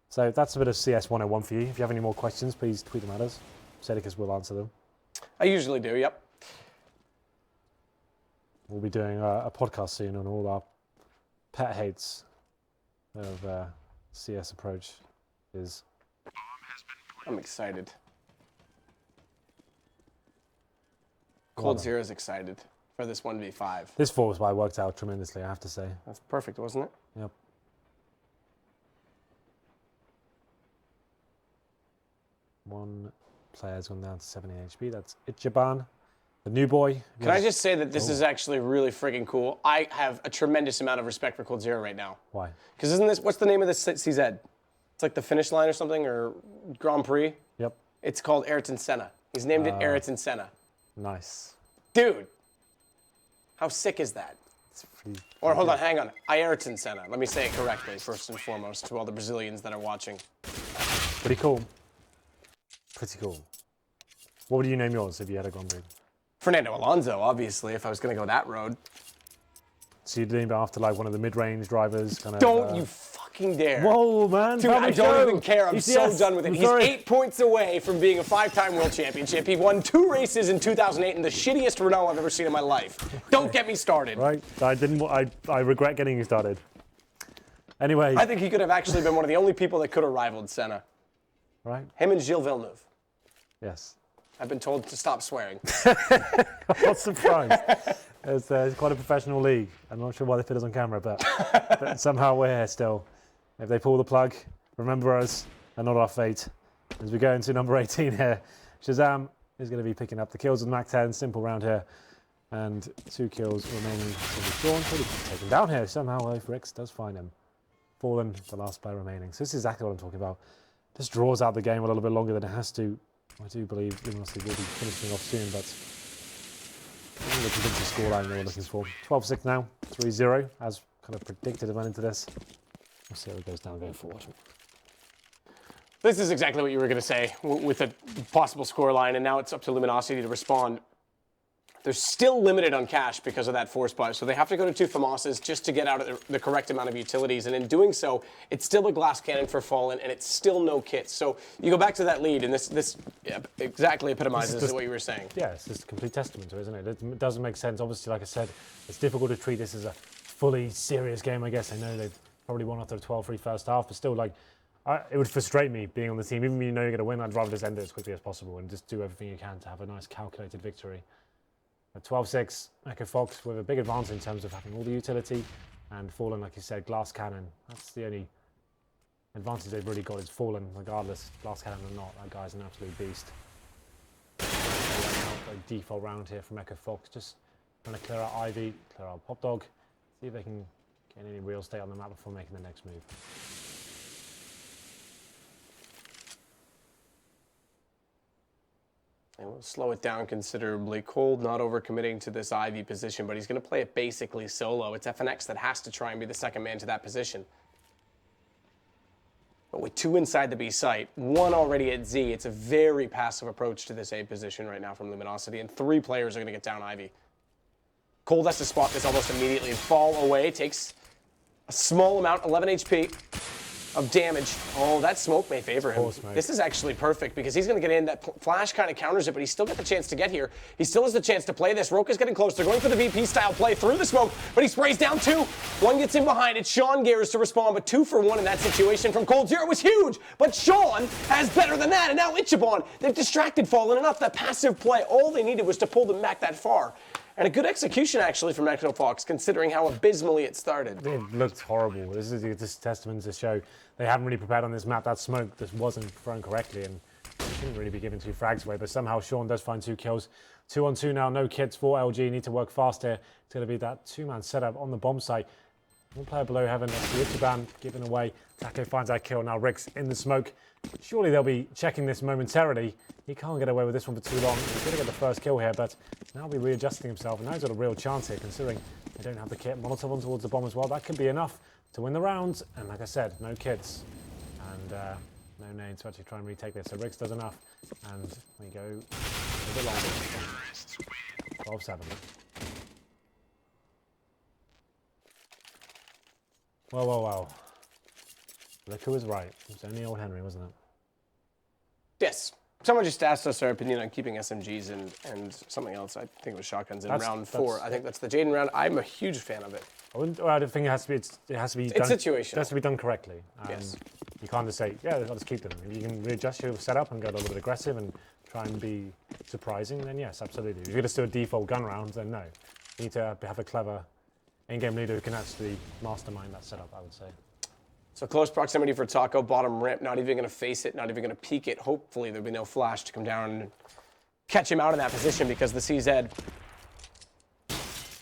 So that's a bit of CS 101 for you. If you have any more questions, please tweet them at us. Sadokist will answer them. I usually do, yep. We'll be doing a podcast soon on all our pet hates of CS approach. I'm excited. coldzera is excited for this 1v5. This force buy worked out tremendously, I have to say. That's perfect, wasn't it? Yep. One player's gone down to 70 HP. That's ichibaNNN, the new boy. Can I just say that this is actually really friggin' cool? I have a tremendous amount of respect for coldzera right now. Why? Because isn't this, what's the name of this CZ? It's like the finish line or something, or Grand Prix? Yep. It's called Ayrton Senna. He's named it Ayrton Senna. Nice. Dude, how sick is that? Or hold on, hang on. Ayrton Senna. Let me say it correctly, first and foremost, to all the Brazilians that are watching. Pretty cool. Pretty cool. What would you name yours if you had a Grand Prix? Fernando Alonso, obviously, if I was going to go that road. So you'd name it after like one of the mid-range drivers? Kind of, Don't you fucking dare. Whoa, man. Dude, I don't even care. I'm ECS. so done with it. He's 8 points away from being a 5-time world championship. He won 2 races in 2008 in the shittiest Renault I've ever seen in my life. Don't get me started. Right. I regret getting you started. Anyway. I think he could have actually been one of the only people that could have rivaled Senna. Right. Him and Gilles Villeneuve. Yes. I've been told to stop swearing. I'm not surprised. It's quite a professional league. I'm not sure why they fit us on camera, but somehow we're here still. If they pull the plug, remember us and not our fate. As we go into number 18 here, ShahZaM is going to be picking up the kills with Mac 10. Simple round here. And 2 kills remaining to be drawn. Probably taken down here somehow. If Rix does find him. Fallen, the last player remaining. So this is exactly what I'm talking about. This draws out the game a little bit longer than it has to. I do believe Luminosity will be finishing off soon, but I think the convincing scoreline they were looking for. 12-6 now, 3-0, as kind of predicted it went into this. We'll see how it goes down going forward. This is exactly what you were going to say with a possible scoreline, and now it's up to Luminosity to respond. They're still limited on cash because of that force buy, so they have to go to 2 FAMASs just to get out of the correct amount of utilities, and in doing so, it's still a glass cannon for Fallen, and it's still no kits. So you go back to that lead, and this exactly epitomizes what you were saying. Yeah, it's just a complete testament to it, isn't it? It doesn't make sense. Obviously, like I said, it's difficult to treat this as a fully serious game, I guess. I know they've probably won after a 12-3 first half, but still, like, it would frustrate me being on the team. Even when you know you're going to win, I'd rather just end it as quickly as possible and just do everything you can to have a nice calculated victory. At 12-6, EchoFox with a big advantage in terms of having all the utility, and Fallen, like you said, glass cannon. That's the only advantage they've really got is Fallen, regardless, glass cannon or not. That guy's an absolute beast. A default round here from EchoFox, just trying to clear out Ivy, clear out Pop Dog, see if they can get any real estate on the map before making the next move. And we'll slow it down considerably. Cold not overcommitting to this Ivy position, but he's going to play it basically solo. It's FNX that has to try and be the second man to that position. But with 2 inside the B site, 1 already at Z, it's a very passive approach to this A position right now from Luminosity, and 3 players are going to get down Ivy. Cold has to spot this almost immediately and fall away. Takes a small amount, 11 HP. Of damage. Oh, that smoke may favor him. This is actually perfect because he's going to get in. That flash kind of counters it, but he still got the chance to get here. He still has the chance to play this. Roca's getting close. They're going for the VP style play through the smoke, but he sprays down 2. 1 gets in behind. It's Sean Gares to respond, but 2 for 1 in that situation from coldzera was huge. But Sean has better than that, and now ichibaNNN. They've distracted Fallen enough. That passive play, all they needed was to pull them back that far. And a good execution, actually, from EchoFox, considering how abysmally it started. It looked horrible. This is a testament to show they haven't really prepared on this map. That smoke just wasn't thrown correctly, and they shouldn't really be giving 2 frags away. But somehow Sean does find 2 kills. 2 on 2 now, no kits for LG. Need to work fast here. It's going to be that 2-man setup on the bomb site. 1 player below heaven. That's the ichibaNNN given away. Tacio finds that kill. Now Rick's in the smoke. Surely they'll be checking this momentarily. He can't get away with this one for too long. He's going to get the first kill here, but now he'll be readjusting himself. And now he's got a real chance here, considering they don't have the kit. Molotov on towards the bomb as well. That could be enough to win the round. And like I said, no kits. And no nades to actually try and retake this. So Riggs does enough. And we go a little bit longer. 12-7. Well. Look who was right. It was only old Henry, wasn't it? Yes. Someone just asked us our opinion on keeping SMGs and something else. I think it was shotguns in round 4. I think that's the Jaden round. I'm a huge fan of it. I don't think it has to be. It has to be. It's situational. It has to be done correctly. Yes. You can't just say, yeah, I'll just keep them. If you can readjust your setup and go a little bit aggressive and try and be surprising, then yes, absolutely. If you're going to do a default gun round, then no. You need to have a clever in-game leader who can actually mastermind that setup, I would say. So close proximity for Taco, bottom ramp, not even going to face it, not even going to peek it. Hopefully there'll be no flash to come down and catch him out of that position because the CZ.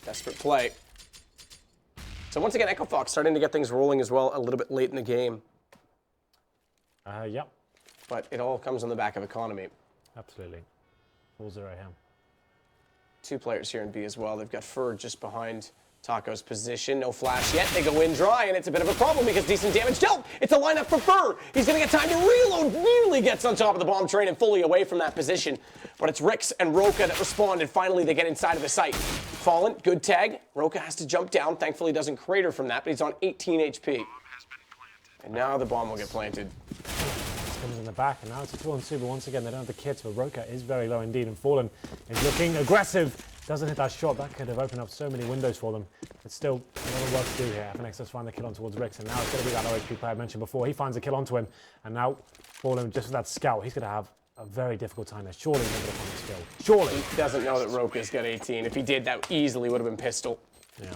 Desperate play. So once again, EchoFox starting to get things rolling as well a little bit late in the game. Yep. But it all comes on the back of economy. Absolutely. 4-0 here. 2 players here in B as well. They've got Fur just behind Taco's position. No flash yet. They go in dry, and it's a bit of a problem because decent damage dealt. It's a lineup for Fur. He's going to get time to reload. Nearly gets on top of the bomb train and fully away from that position. But it's Rix and Roca that respond, and finally they get inside of the site. Fallen, good tag. Roca has to jump down. Thankfully, doesn't crater from that, but he's on 18 HP. And now the bomb will get planted. Comes in the back, and now it's a 2-on-2, but once again, they don't have the kits, but Roca is very low indeed, and Fallen is looking aggressive. Doesn't hit that shot. That could have opened up so many windows for them. But still, a lot of work to do here. FNX does find the kill on towards Rix, and now it's going to be that OHP player I mentioned before. He finds a kill onto him, and now Fallen, just with that scout, he's going to have a very difficult time there. Surely he's going to find the skill. Surely. He doesn't know that Roca's got 18. If he did, that easily would have been pistol. Yeah,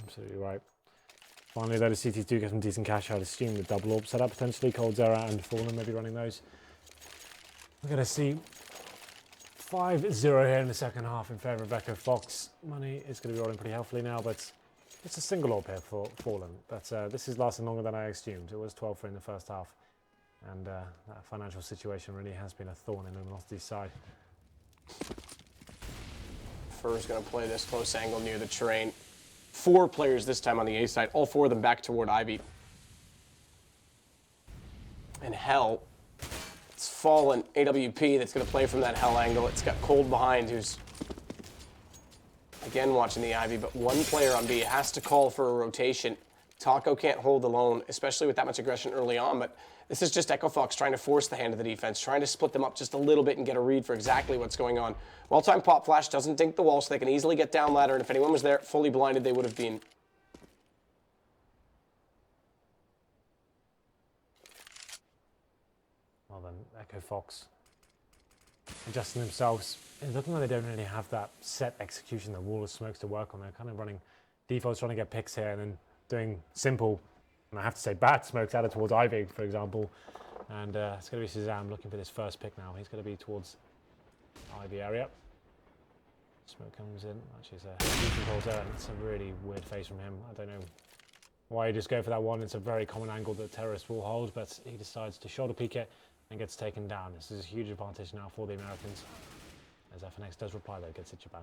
absolutely right. Finally, though, the CTs do get some decent cash. I'd assume the double orb setup potentially. coldzera and Fallen maybe running those. We're going to see 5-0 here in the second half in favour of EchoFox. Money is going to be rolling pretty healthily now, but it's a single orb here for Fallen. But this is lasting longer than I assumed. It was 12-3 in the first half. And that financial situation really has been a thorn in Luminosity's side. Fur's going to play this close angle near the terrain. 4 players this time on the A side, all 4 of them back toward Ivy. And Hell, it's Fallen AWP that's going to play from that Hell angle. It's got Cold behind, who's Again, watching the Ivy, but one player on B has to call for a rotation. Taco can't hold alone, especially with that much aggression early on, but this is just EchoFox trying to force the hand of the defense, trying to split them up just a little bit and get a read for exactly what's going on. Well-timed pop flash doesn't dink the wall, so they can easily get down ladder, and if anyone was there fully blinded, they would have been. Well then, EchoFox adjusting themselves. It's looking like they don't really have that set execution, the wall of smokes to work on. They're kind of running defaults, trying to get picks here, and then doing simple, and I have to say bad smokes added towards Ivy, for example. And it's going to be ShahZaM looking for this first pick now. He's going to be towards Ivy area. Smoke comes in. Actually, it's a huge coldzera, and it's a really weird face from him. I don't know why you just go for that one. It's a very common angle that terrorists will hold, but he decides to shoulder peek it and gets taken down. This is a huge advantage now for the Americans. As FNX does reply though, gets ichibaNNN.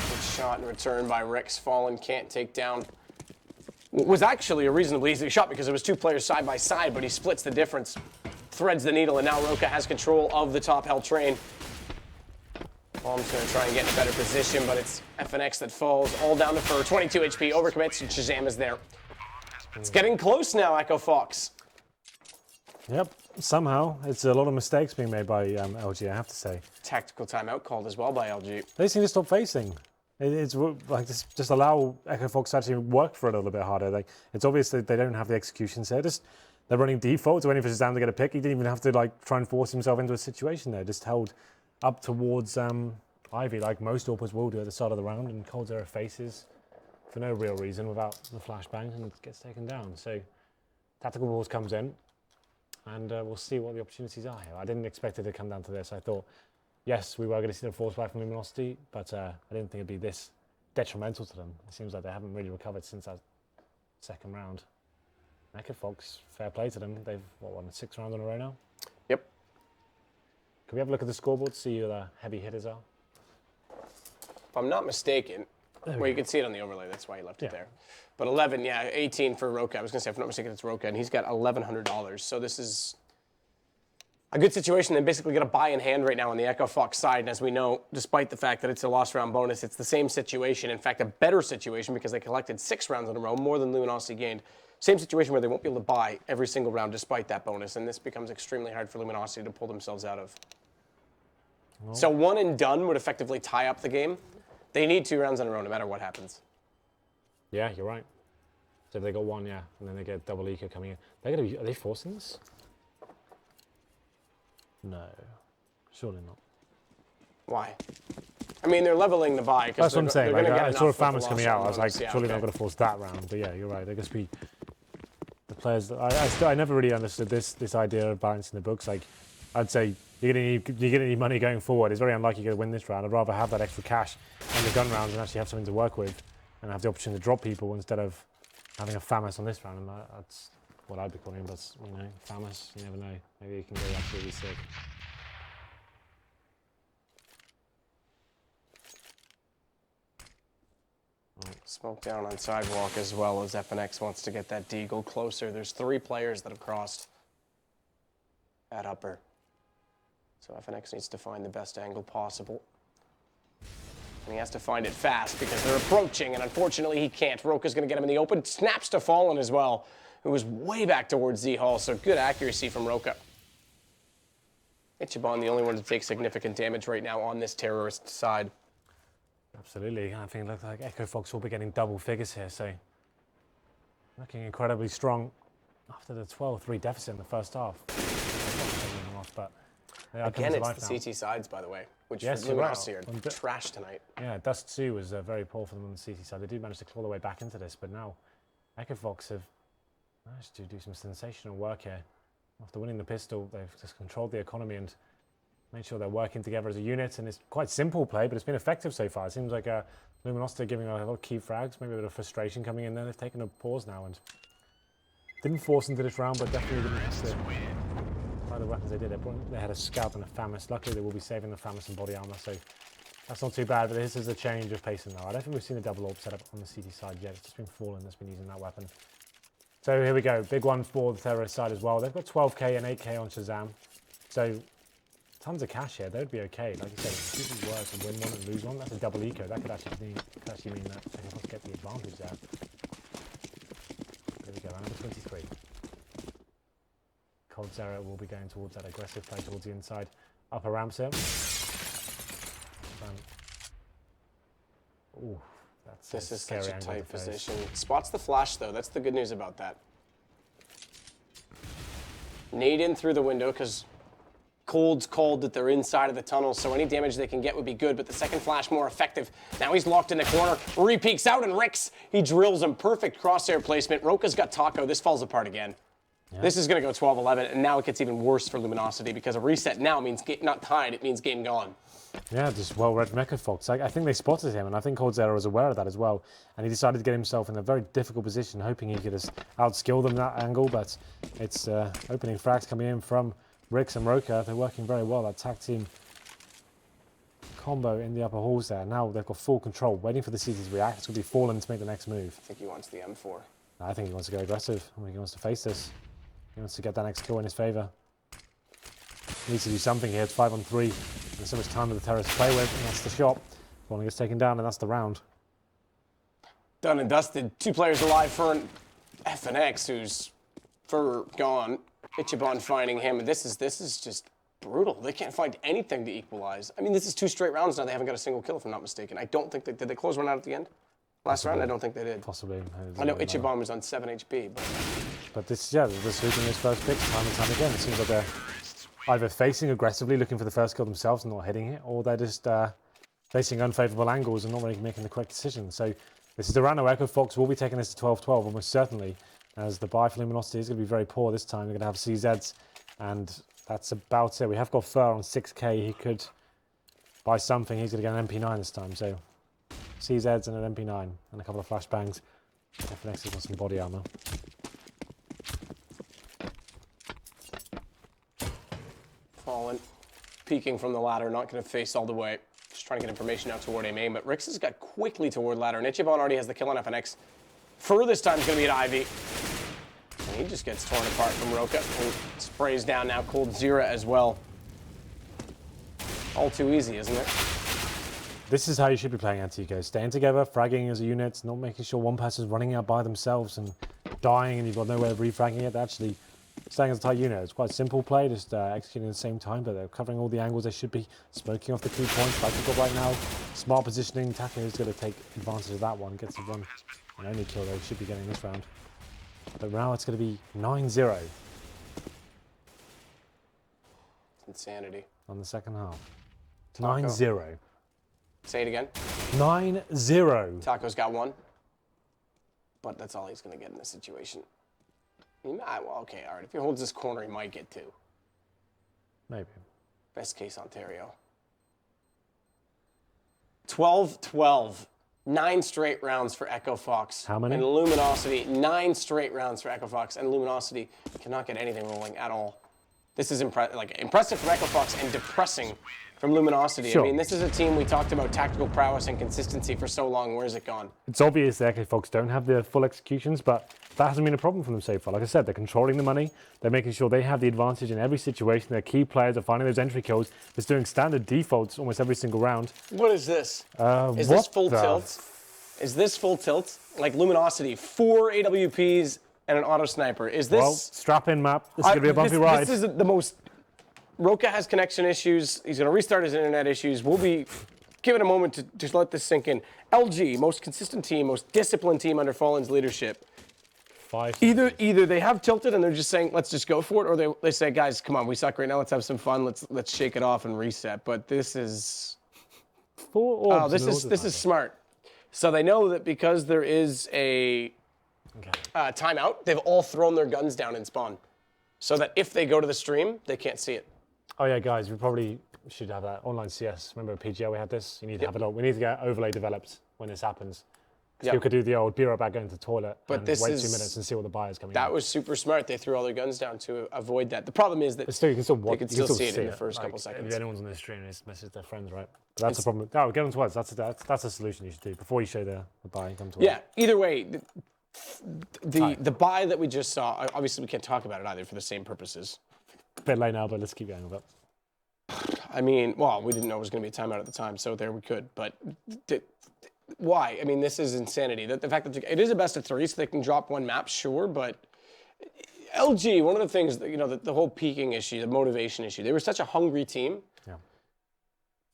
Good shot in return by Rex. Fallen can't take down. It was actually a reasonably easy shot because it was two players side by side, but he splits the difference, threads the needle, and now Roca has control of the top held train. Bomb's going to try and get in a better position, but it's FNX that falls all down to Fur. 22 HP, overcommits, and ShahZaM is there. It's getting close now, EchoFox. Yep, somehow. It's a lot of mistakes being made by LG, I have to say. Tactical timeout called as well by LG. They seem to stop facing. It's like just allow EchoFox to actually work for it a little bit harder. Like, it's obvious that they don't have the executions there. They're running defaults, waiting for ShahZaM to get a pick. He didn't even have to like try and force himself into a situation there. Just held up towards Ivy, like most AWPers will do at the start of the round, and coldzera faces for no real reason without the flashbang and gets taken down. So tactical balls comes in, and we'll see what the opportunities are here. I didn't expect it to come down to this. I thought, yes, we were going to see the force back from Luminosity, but I didn't think it'd be this detrimental to them. It seems like they haven't really recovered since that second round. EchoFox, fair play to them. They've, won 6 rounds in a row now? Yep. Can we have a look at the scoreboard, see who the heavy hitters are? If I'm not mistaken, well, you can see it on the overlay, that's why he left it there. But 11, yeah, 18 for Roca. I was going to say, if I'm not mistaken, it's Roca, and he's got $1,100. So this is a good situation. They basically get a buy in hand right now on the EchoFox side. And as we know, despite the fact that it's a lost round bonus, it's the same situation. In fact, a better situation because they collected 6 rounds in a row, more than Luminosity gained. Same situation where they won't be able to buy every single round despite that bonus. And this becomes extremely hard for Luminosity to pull themselves out of. Oh. So 1 and done would effectively tie up the game. They need 2 rounds in a row no matter what happens. Yeah, you're right. So they got 1, yeah, and then they get double eco coming in. They're gonna be, are they forcing this? No, surely not. Why? I mean, they're leveling the buy. That's what I'm saying. Like, I saw Famous coming out. I was like, yeah, surely they're not going to force that round. But yeah, you're right. They're going to be the players. I never really understood this idea of balancing the books. Like, I'd say you're going to need money going forward. It's very unlikely you're going to win this round. I'd rather have that extra cash in the gun rounds and actually have something to work with, and have the opportunity to drop people instead of having a Famous on this round. And that's what I'd be calling him. But you know, Famous, you never know. Maybe he can go absolutely sick. Smoke down on sidewalk as well as FNX wants to get that deagle closer. There's 3 players that have crossed at upper. So FNX needs to find the best angle possible. And he has to find it fast because they're approaching, and unfortunately he can't. Roca's going to get him in the open. Snaps to Fallen as well, who was way back towards Z-Hall, so good accuracy from Roca. ichibaNNN, the only one to take significant damage right now on this terrorist side. Absolutely. I think it looks like EchoFox will be getting double figures here, so looking incredibly strong after the 12-3 deficit in the first half. But again, it's the CT sides, by the way, which for Luminosity are trash tonight. Yeah, Dust 2 was very poor for them on the CT side. They did manage to claw their way back into this, but now EchoFox have managed to do some sensational work here. After winning the pistol, they've just controlled the economy and made sure they're working together as a unit, and it's quite simple play, but it's been effective so far. It seems like Luminosity are giving a lot of key frags, maybe a bit of frustration coming in there. They've taken a pause now and didn't force into this round, but definitely didn't have to buy the weapons they did. They had a Scout and a Famous. Luckily, they will be saving the Famous and body armor, so that's not too bad, but this is a change of pace now. I don't think we've seen a double AWP set up on the CT side yet. It's just been Fallen that's been using that weapon. So here we go. Big one for the terrorist side as well. They've got 12k and 8k on ShahZaM. So tons of cash here. They would be okay. Like you said, if people were to win one and lose one, that's a double eco. That could actually mean that they can get the advantage there. There we go, round number 23. coldzera will be going towards that aggressive play towards the inside. Upper ramps here. Ooh, this is such a tight position. Spots the flash, though. That's the good news about that. Nade in through the window, because Cold's called that they're inside of the tunnel, so any damage they can get would be good, but the second flash more effective. Now he's locked in the corner. Re-peeks out, and Rix, he drills him. Perfect crosshair placement. Roca's got Taco. This falls apart again. Yeah. This is going to go 12-11, and now it gets even worse for Luminosity, because a reset now means not tied, it means game gone. Yeah, just well-read from EchoFox. I think they spotted him, and I think coldzera was aware of that as well. And he decided to get himself in a very difficult position, hoping he could just outskill them that angle. But it's opening frags coming in from Rix and Roca. They're working very well. That tag team combo in the upper halls there. Now they've got full control, waiting for the CT to react. It's going to be Fallen to make the next move. I think he wants the M4. I think he wants to go aggressive. I think he wants to face this. He wants to get that next kill in his favor. He needs to do something here. It's 5-on-3. There's so much time with the terrorists to play with, and that's the shot. Fallen gets taken down, and that's the round. Done and dusted. 2 players alive for an FNX, who's gone. ichibaNNN finding him. This is just brutal. They can't find anything to equalize. I mean, this is 2 straight rounds now. They haven't got a single kill, if I'm not mistaken. I don't think did they close one out at the end? Last round? I don't think they did. Possibly. I know ichibaNNN was on 7 HP. But this, yeah, they're sweeping his first picks time and time again. It seems like they're either facing aggressively, looking for the first kill themselves and not hitting it, or they're just facing unfavorable angles and not really making the correct decision. So this is the round where EchoFox will be taking this to 12-12, almost certainly, as the buy for Luminosity is going to be very poor this time. They're going to have CZs, and that's about it. We have got Fur on 6k. He could buy something. He's going to get an MP9 this time. So CZs and an MP9 and a couple of flashbangs. FNX has got some body armor. Fallen, peeking from the ladder, not going to face all the way. Just trying to get information out toward aim, but Rix has got quickly toward ladder, and ichibaNNN already has the kill on FNX. Fur this time is going to be at Ivy. And he just gets torn apart from Roca, who sprays down now coldzera as well. All too easy, isn't it? This is how you should be playing Antico. Staying together, fragging as a unit, not making sure one person's running out by themselves and dying and you've got no way of refragging it. They're actually staying as a tight unit. It's quite a simple play, just executing at the same time, but they're covering all the angles they should be, smoking off the key points like we've got right now. Smart positioning. Tacio is going to take advantage of that one, gets a run. And only kill they should be getting this round. But now it's going to be 9-0. Insanity. On the second half. 9-0. Say it again. 9-0. Taco's got 1. But that's all he's going to get in this situation. Well, okay, all right. If he holds this corner, he might get 2. Maybe. Best case, Ontario. 12-12. 9 straight rounds for EchoFox. How many? And Luminosity. 9 straight rounds for EchoFox. And Luminosity cannot get anything rolling at all. This is impressive from EchoFox and depressing from Luminosity. Sure. I mean, this is a team we talked about tactical prowess and consistency for so long. Where's it gone? It's obvious that EchoFox don't have the full executions, but that hasn't been a problem for them so far. Like I said, they're controlling the money. They're making sure they have the advantage in every situation. Their key players are finding those entry kills. They're doing standard defaults almost every single round. What is this? Is this full tilt? Is this full tilt? Like Luminosity, 4 AWPs and an auto sniper. Is this... Well, strap in map. This is going to be a bumpy ride. This is the most... Roca has connection issues. He's going to restart his internet issues. We'll be... Give it a moment to just let this sink in. LG, most consistent team, most disciplined team under Fallen's leadership. 5. Either they have tilted and they're just saying, let's just go for it, or they say, guys, come on, we suck right now. Let's have some fun. Let's shake it off and reset. But this is... 4 orbs. Oh, this is smart. So they know that because there is a timeout, they've all thrown their guns down in spawn. So that if they go to the stream, they can't see it. Oh yeah, guys, we probably should have that online CS. Remember PGL, we had this? You need to have it all. We need to get overlay developed when this happens. Because you could do the old be right back going to the toilet and wait 2 minutes and see what the buyer's coming in. That was super smart. They threw all their guns down to avoid that. The problem is that you can still watch, they can still see it in the first couple seconds. If anyone's on the stream, it's message their friends, right? But that's the problem. No, get on to us. That's a solution you should do before you show the buy. Come to us. Yeah, either way, the buy that we just saw, obviously we can't talk about it either for the same purposes. A bit late now, but let's keep going with it. I mean, well, we didn't know it was going to be a timeout at the time, so there we could. But why? I mean, this is insanity. The fact that it is a best of 3, so they can drop 1 map, sure, but LG, one of the things, that, you know, the whole peaking issue, the motivation issue, they were such a hungry team. Yeah.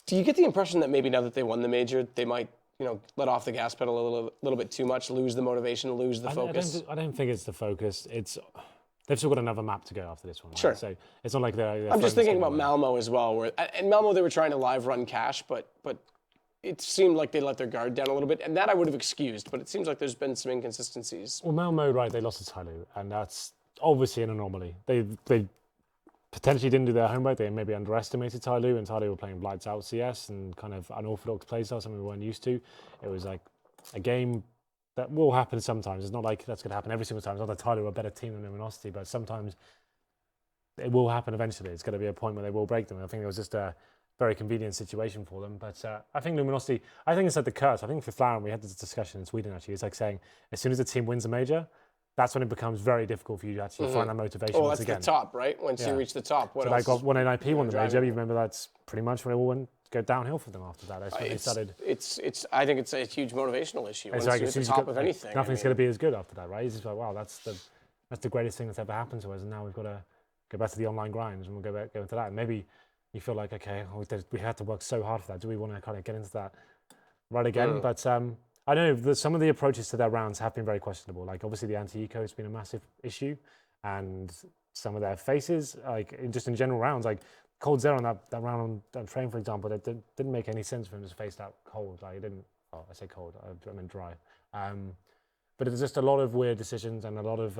Do you get the impression that maybe now that they won the major, they might, you know, let off the gas pedal a little bit too much, lose the motivation, lose the focus? I don't think it's the focus. They've still got another map to go after this one. Right? Sure. So it's not like they're I'm just thinking about Malmo as well. Where and Malmo, they were trying to live run cash, but it seemed like they let their guard down a little bit, and that I would have excused. But it seems like there's been some inconsistencies. Well, Malmo, right? They lost to Tyloo, and that's obviously an anomaly. They potentially didn't do their homework. They maybe underestimated Tyloo, and Tyloo were playing lights out CS and kind of unorthodox playstyle, something we weren't used to. It was like a game that will happen sometimes. It's not like that's going to happen every single time. It's not that Tyloo are a better team than Luminosity, but sometimes it will happen eventually. It's going to be a point where they will break them. I think it was just a very convenient situation for them. But I think Luminosity, I think it's like the curse. I think for Flaren, we had this discussion in Sweden actually. It's like saying as soon as a team wins a major, that's when it becomes very difficult for you to actually find that motivation once again. That's the top, right? Once you reach the top, what else? Like when NIP won the major, you remember that's pretty much when it all went go downhill for them after that. That's when they started. I think it's a huge motivational issue. Once like you're at the top of anything, nothing's going to be as good after that, right? It's just like, wow, that's the greatest thing that's ever happened to us, and now we've got to go back to the online grinds, and we'll go into that. And maybe you feel like, okay, we had to work so hard for that. Do we want to kind of get into that right again? But I don't know. Some of the approaches to their rounds have been very questionable. Like obviously the anti-eco has been a massive issue, and some of their faces, like just in general rounds, like coldzera on that round on that train, for example, that didn't make any sense for him to face that cold. Like it didn't. Oh, I say cold. I meant dry. But it was just a lot of weird decisions and a lot of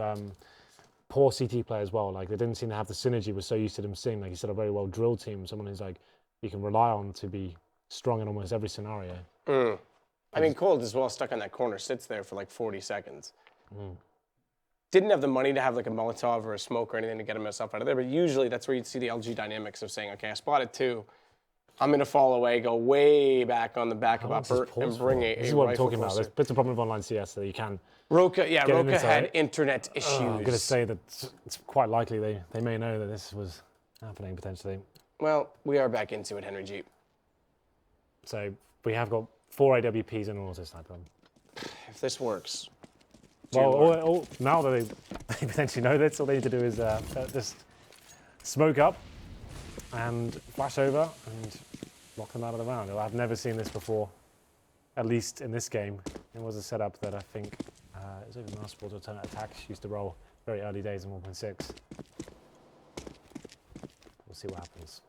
poor CT play as well. Like they didn't seem to have the synergy. We're so used to them seeing, like you said, a very well drilled team, someone who's like you can rely on to be strong in almost every scenario. I mean, Cold as well stuck on that corner, sits there for like 40 seconds. Didn't have the money to have like a Molotov or a smoke or anything to get himself out of there, but usually that's where you'd see the LG dynamics of saying, okay, I spotted 2. I'm going to fall away, go way back on the back of upper, and bring a This is what I'm talking about. There's bits of problem with online CS that you can. Roca had internet issues. I'm going to say that it's quite likely they may know that this was happening potentially. Well, we are back into it, HenryG. So we have got 4 AWPs and an auto sniper. If this works. Well, now that they potentially know this, all they need to do is just smoke up and flash over and lock them out of the round. I've never seen this before, at least in this game. It was a setup that I think it was even Sports Alternate Attacks used to roll very early days in 1.6. We'll see what happens.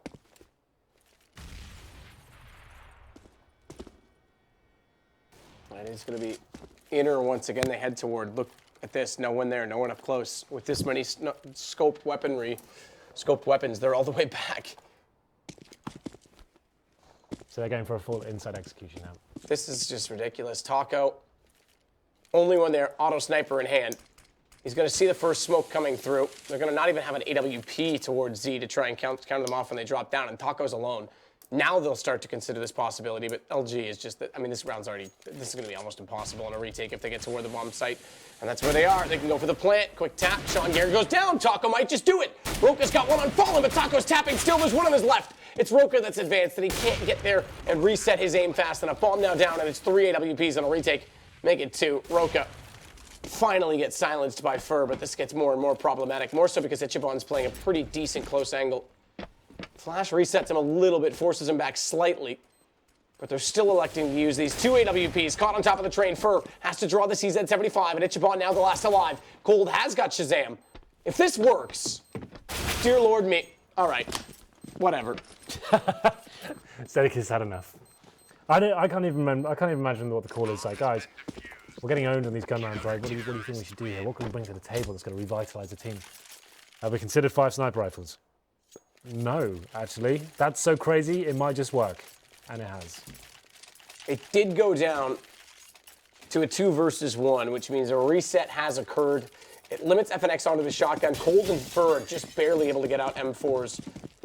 And it's going to be inner once again. They head toward. Look at this. No one there. No one up close. With this many scoped weapons, they're all the way back. So they're going for a full inside execution now. This is just ridiculous. Taco, only one there. Auto sniper in hand. He's going to see the first smoke coming through. They're going to not even have an AWP towards Z to try and counter them off when they drop down, and Taco's alone. Now they'll start to consider this possibility, but LG is just that. I mean, this round's already. This is going to be almost impossible on a retake if they get toward the bomb site, and that's where they are. They can go for the plant. Quick tap. Sean Gares goes down. Taco might just do it. Roca's got one on fallen, but Taco's tapping still. There's one on his left. It's Roca that's advanced, and he can't get there and reset his aim fast enough. Bomb now down, and it's 3 AWPs on a retake. Make it 2. Roca finally gets silenced by Fur, but this gets more and more problematic. More so because ichibaNNN's playing a pretty decent close angle. Flash resets him a little bit, forces him back slightly. But they're still electing to use these 2 AWPs. Caught on top of the train. Fur has to draw the CZ-75, and ichibaNNN now the last alive. Cold has got ShahZaM. If this works, dear Lord me. All right, whatever. Sadokist had enough. I can't even imagine what the call is like. Guys, we're getting owned on these gun rounds, right? What do you think we should do here? What can we bring to the table that's going to revitalize the team? Have we considered 5 sniper rifles? No, actually. That's so crazy, it might just work. And it has. It did go down to a 2 versus 1, which means a reset has occurred. It limits FNX onto the shotgun. Cold and Fur are just barely able to get out M4s.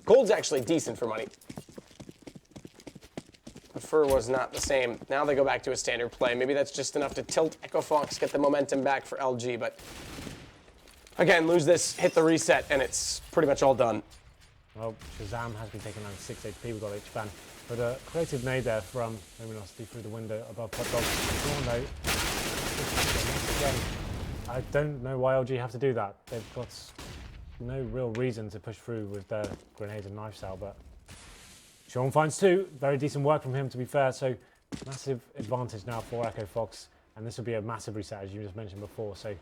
Cold's actually decent for money. But Fur was not the same. Now they go back to a standard play. Maybe that's just enough to tilt EchoFox, get the momentum back for LG, but again, lose this, hit the reset, and it's pretty much all done. Well, ShahZaM has been taken down 6 HP. We've got ichibaNNN. But a creative nade there from Luminosity through the window above Pot Dog. Once again, I don't know why LG have to do that. They've got no real reason to push through with their grenades and knife cell, but Sean finds 2. Very decent work from him, to be fair. So massive advantage now for EchoFox, and this will be a massive reset, as you just mentioned before. So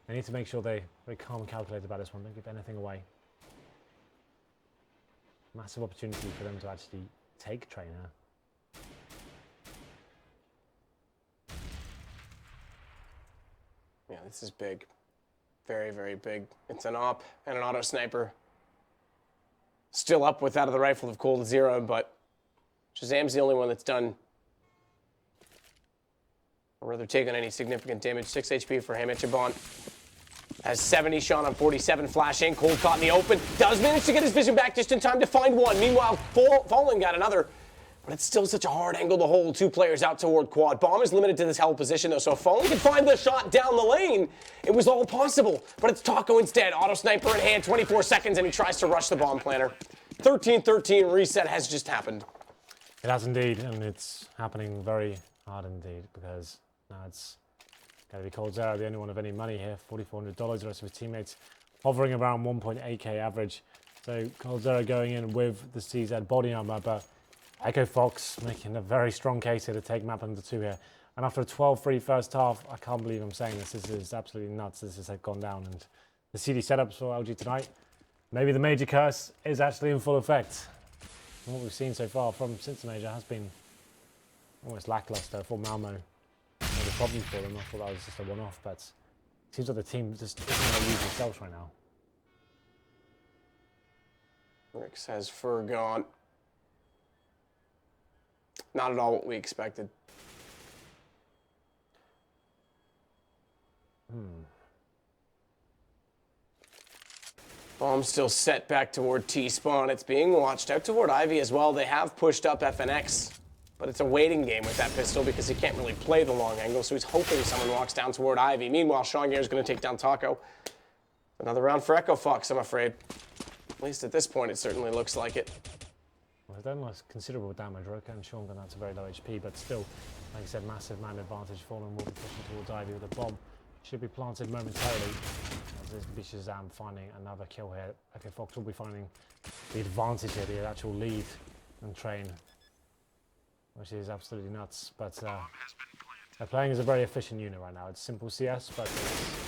they need to make sure they're very calm and calculated about this one. Don't give anything away. Massive opportunity for them to actually take trainer. Yeah, this is big. Very, very big. It's an op and an auto sniper. Still up with out of the rifle of coldzera, but ShahZaM's the only one that's done, or rather taken any significant damage. 6 HP for him. ichibaNNN has 70 shot on 47, flashing. Cold caught in the open. Does manage to get his vision back just in time to find one. Meanwhile, Fallen got another. But it's still such a hard angle to hold. 2 players out toward quad. Bomb is limited to this held position, though, so if Fallen can find the shot down the lane, it was all possible. But it's Taco instead. Auto sniper in hand, 24 seconds, and he tries to rush the bomb planter. 13-13 reset has just happened. It has indeed, and it's happening very hard indeed, because now it's going to be coldzera, the only one of any money here. $4,400. The rest of his teammates hovering around 1.8k average. So coldzera going in with the CZ body armor, but EchoFox making a very strong case here to take map under 2 here. And after a 12-3 first half, I can't believe I'm saying this. This is absolutely nuts. This has gone down. And the CD setups for LG tonight, maybe the major curse is actually in full effect. And what we've seen so far from since the major has been almost lackluster for Malmo. No problem for them. I thought that was just a one-off, but it seems like the team just isn't going to use themselves right now. Rix has fur gone. Not at all what we expected. Bomb still set back toward T-spawn. It's being watched out toward Ivy as well. They have pushed up FNX, but it's a waiting game with that pistol because he can't really play the long angle, so he's hoping someone walks down toward Ivy. Meanwhile, Gares is going to take down Taco. Another round for EchoFox, I'm afraid. At least at this point, it certainly looks like it. Well, they've done considerable damage. Roca and Sean gone out to very low HP, but still, like I said, massive man advantage. Fallen will be pushing towards Ivy with a bomb. Should be planted momentarily. As this will be ShahZaM finding another kill here. EchoFox will be finding the advantage here, the actual lead and train, which is absolutely nuts. But they're playing as a very efficient unit right now. It's simple CS, but it's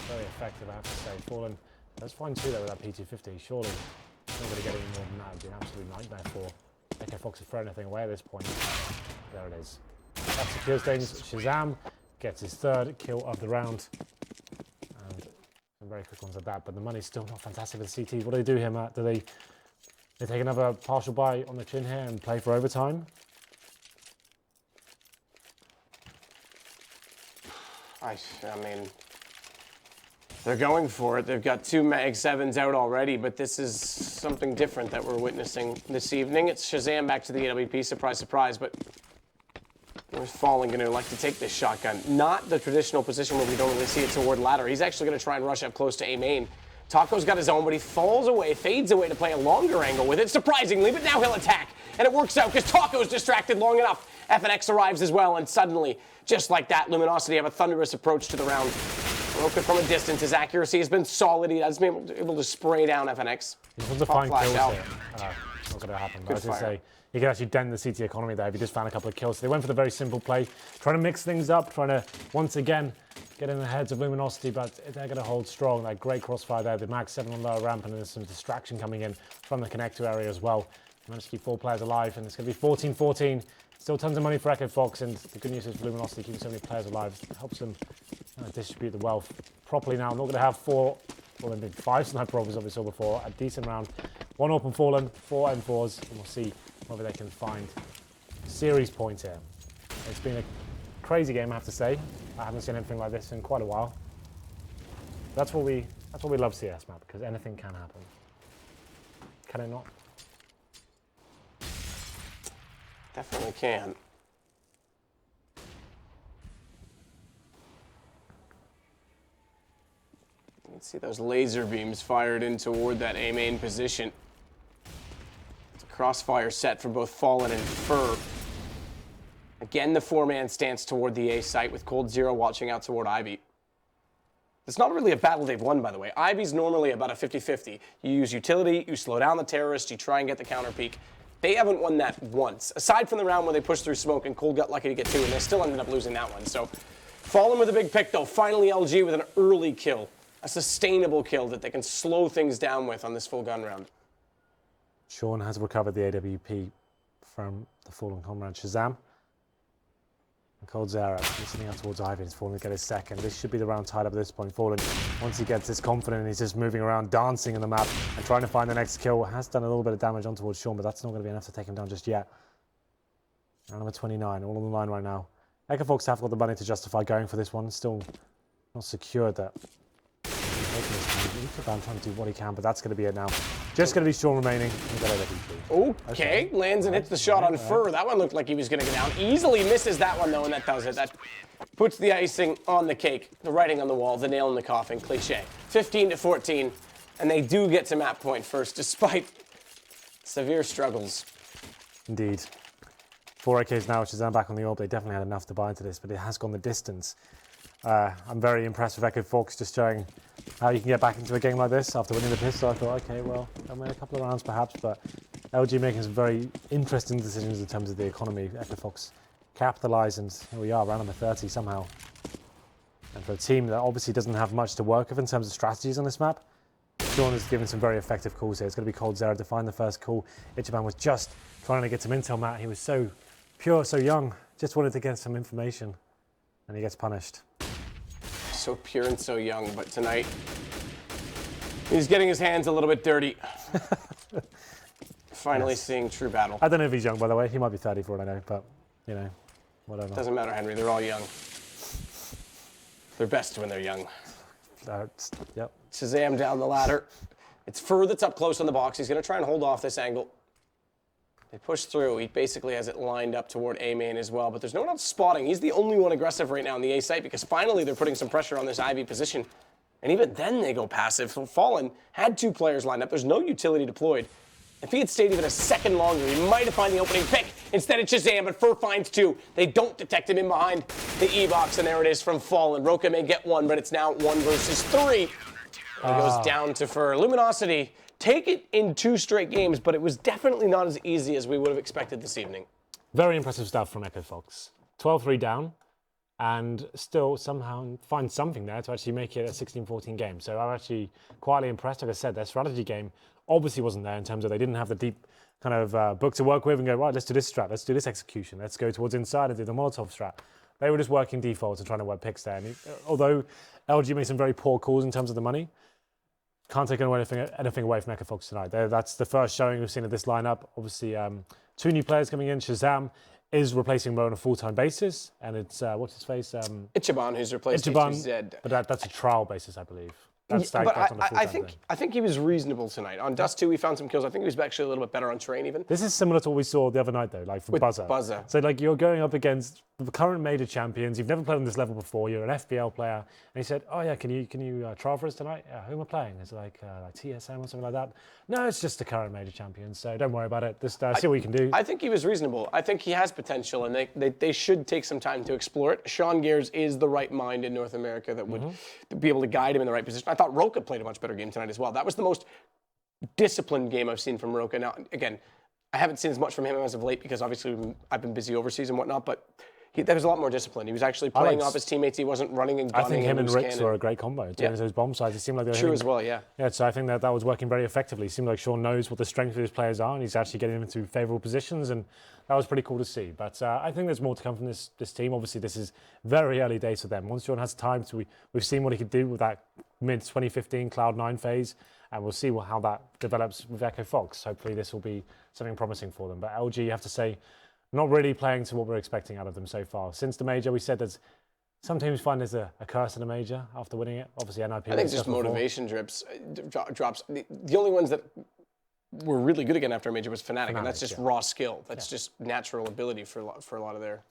very effective, I have to say. Fallen does find 2 there with that P250. Surely not going to get any more than that. It'd be an absolute nightmare for EchoFox to throw anything away at this point. There it is. That secures things. ShahZaM gets his 3rd kill of the round. And some very quick ones at that, but the money's still not fantastic with the CTs. What do they do here, Matt? Do they take another partial buy on the chin here and play for overtime? I mean, they're going for it. They've got 2 Mag 7s out already, but this is something different that we're witnessing this evening. It's ShahZaM back to the AWP, surprise, surprise, but where's Fallen going to like to take this shotgun? Not the traditional position where we don't really see it toward ladder. He's actually going to try and rush up close to A main. Taco's got his own, but he falls away, fades away to play a longer angle with it, surprisingly, but now he'll attack. And it works out because Taco's distracted long enough. FNX arrives as well, and suddenly, just like that, Luminosity have a thunderous approach to the round. Roca from a distance, his accuracy has been solid. He has been able to spray down FNX. He wants to find kills here. Not going to happen, but Good as I say, he can actually dent the CT economy there if he just found a couple of kills. So they went for the very simple play, trying to mix things up, trying to, once again, get in the heads of Luminosity, but they're going to hold strong. That great crossfire there, the Mag 7 on lower ramp, and there's some distraction coming in from the connector area as well. Managed to keep 4 players alive, and it's going to be 14-14. Still tons of money for EchoFox, and the good news is for Luminosity keeping so many players alive. It helps them distribute the wealth properly now. I'm not going to have 4, well, they did 5 sniper rifles that we saw before. A decent round. 1 open Fallen, 4 M4s, and we'll see whether they can find series points here. It's been a crazy game, I have to say. I haven't seen anything like this in quite a while. That's what we love CS, Matt, because anything can happen. Can it not? Definitely can. You can see those laser beams fired in toward that A main position. Crossfire set from both Fallen and Fur. Again, the 4-man stance toward the A site with coldzera watching out toward Ivy. It's not really a battle they've won, by the way. Ivy's normally about a 50-50. You use utility, you slow down the terrorist, you try and get the counter peek. They haven't won that once. Aside from the round where they pushed through smoke and Cold got lucky to get 2, and they still ended up losing that one. So, Fallen with a big pick, though. Finally, LG with an early kill. A sustainable kill that they can slow things down with on this full gun round. Sean has recovered the AWP from the fallen comrade ShahZaM. And coldzera listening out towards Ivy. He's falling to get his second. This should be the round tied up at this point. Fallen, once he gets this confident, he's just moving around, dancing in the map and trying to find the next kill. Has done a little bit of damage on towards Sean, but that's not going to be enough to take him down just yet. Round number 29, all on the line right now. EchoFox have got the money to justify going for this one. Still not secured that. ichibaNNN trying to do what he can, but that's going to be it now. Just going to be Sean remaining. Okay, lands and hits the shot on Fur. That one looked like he was going to go down. Easily misses that one, though, and that does it. That puts the icing on the cake, the writing on the wall, the nail in the coffin, cliche. 15-14, and they do get to map point first, despite severe struggles. Indeed. 4 AKs now, ShahZaM back on the orb. They definitely had enough to buy into this, but it has gone the distance. I'm very impressed with EchoFox just showing how you can get back into a game like this after winning the pistol. I thought, okay, well, I'll win a couple of rounds perhaps, but LG making some very interesting decisions in terms of the economy. EchoFox capitalise, and here we are, round number 30 somehow. And for a team that obviously doesn't have much to work with in terms of strategies on this map, Sean has given some very effective calls here. It's going to be coldzera to find the first call. ichibaNNN was just trying to get some intel, Matt. He was so pure, so young, just wanted to get some information, and he gets punished. So pure and so young, but tonight he's getting his hands a little bit dirty. Finally seeing true battle. I don't know if he's young, by the way. He might be 30 for what I know, but, you know, whatever. Doesn't matter, Henry. They're all young. They're best when they're young. Yep. ShahZaM down the ladder. It's Fur that's up close on the box. He's going to try and hold off this angle. They push through. He basically has it lined up toward A main as well, but there's no one else spotting. He's the only one aggressive right now in the A site because finally they're putting some pressure on this Ivy position. And even then they go passive. So Fallen had 2 players lined up. There's no utility deployed. If he had stayed even a second longer, he might have found the opening pick. Instead it's ShahZaM, but Fur finds 2. They don't detect him in behind the E-box, and there it is from Fallen. Roca may get 1, but it's now 1 versus 3. It goes down to Fur. Luminosity take it in 2 straight games, but it was definitely not as easy as we would have expected this evening. Very impressive stuff from EchoFox. 12-3 down, and still somehow find something there to actually make it a 16-14 game. So I'm actually quietly impressed. Like I said, their strategy game obviously wasn't there in terms of they didn't have the deep kind of book to work with and go, right, let's do this strat, let's do this execution, let's go towards inside and do the Molotov strat. They were just working defaults and trying to work picks there. And although LG made some very poor calls in terms of the money, can't take anything away from EchoFox tonight. That's the first showing we've seen of this lineup. Obviously, 2 new players coming in. ShahZaM is replacing Mo on a full-time basis, and it's what's his face? ichibaNNN, who's replaced ichibaNNN, but that's a trial basis, I believe. That's on the full-time I think he was reasonable tonight. On Dust 2, we found some kills. I think he was actually a little bit better on terrain even. This is similar to what we saw the other night, though, like from Buzzer. So, like, you're going up against the current major champions. You've never played on this level before. You're an FPL player, and he said, "Oh yeah, can you trial for us tonight? Yeah, who am I playing? Is it like TSM or something like that?" No, it's just the current major champions. So don't worry about it. Just see what you can do. I think he was reasonable. I think he has potential, and they should take some time to explore it. Sean Gares is the right mind in North America that would be able to guide him in the right position. I thought Roca played a much better game tonight as well. That was the most disciplined game I've seen from Roca. Now, again, I haven't seen as much from him as of late because obviously I've been busy overseas and whatnot, but there was a lot more discipline. He was actually playing off his teammates. He wasn't running and gunning. I think him and Ricks were a great combo. Doing those bomb sides, it seemed like they were true as well, yeah. Yeah, so I think that was working very effectively. It seemed like Sean knows what the strength of his players are, and he's actually getting them into favourable positions, and that was pretty cool to see. But I think there's more to come from this team. Obviously, this is very early days for them. Once Sean has time we've seen what he could do with that mid-2015 Cloud9 phase, and we'll see how that develops with EchoFox. Hopefully, this will be something promising for them. But LG, you have to say, not really playing to what we're expecting out of them so far. Since the major, we said there's some teams find there's a curse in a major after winning it. Obviously, NIP. I think just motivation drops. The only ones that were really good again after a major was Fnatic, and that's just raw skill. That's just natural ability for a lot of their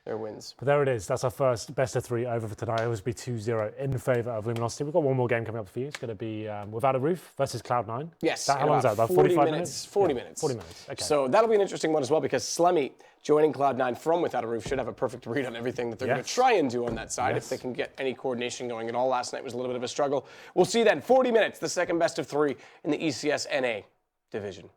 their wins. But there it is. That's our first best of 3 over for tonight. It will be 2-0 in favour of Luminosity. We've got one more game coming up for you. It's going to be Without a Roof versus Cloud9. Yes. How long is that? About 45 minutes? 40 minutes. 40 minutes. Okay. So that'll be an interesting one as well, because Slemmy joining Cloud9 from Without a Roof should have a perfect read on everything that they're going to try and do on that side if they can get any coordination going at all. Last night was a little bit of a struggle. We'll see then 40 minutes, the second best of 3 in the ECS NA division.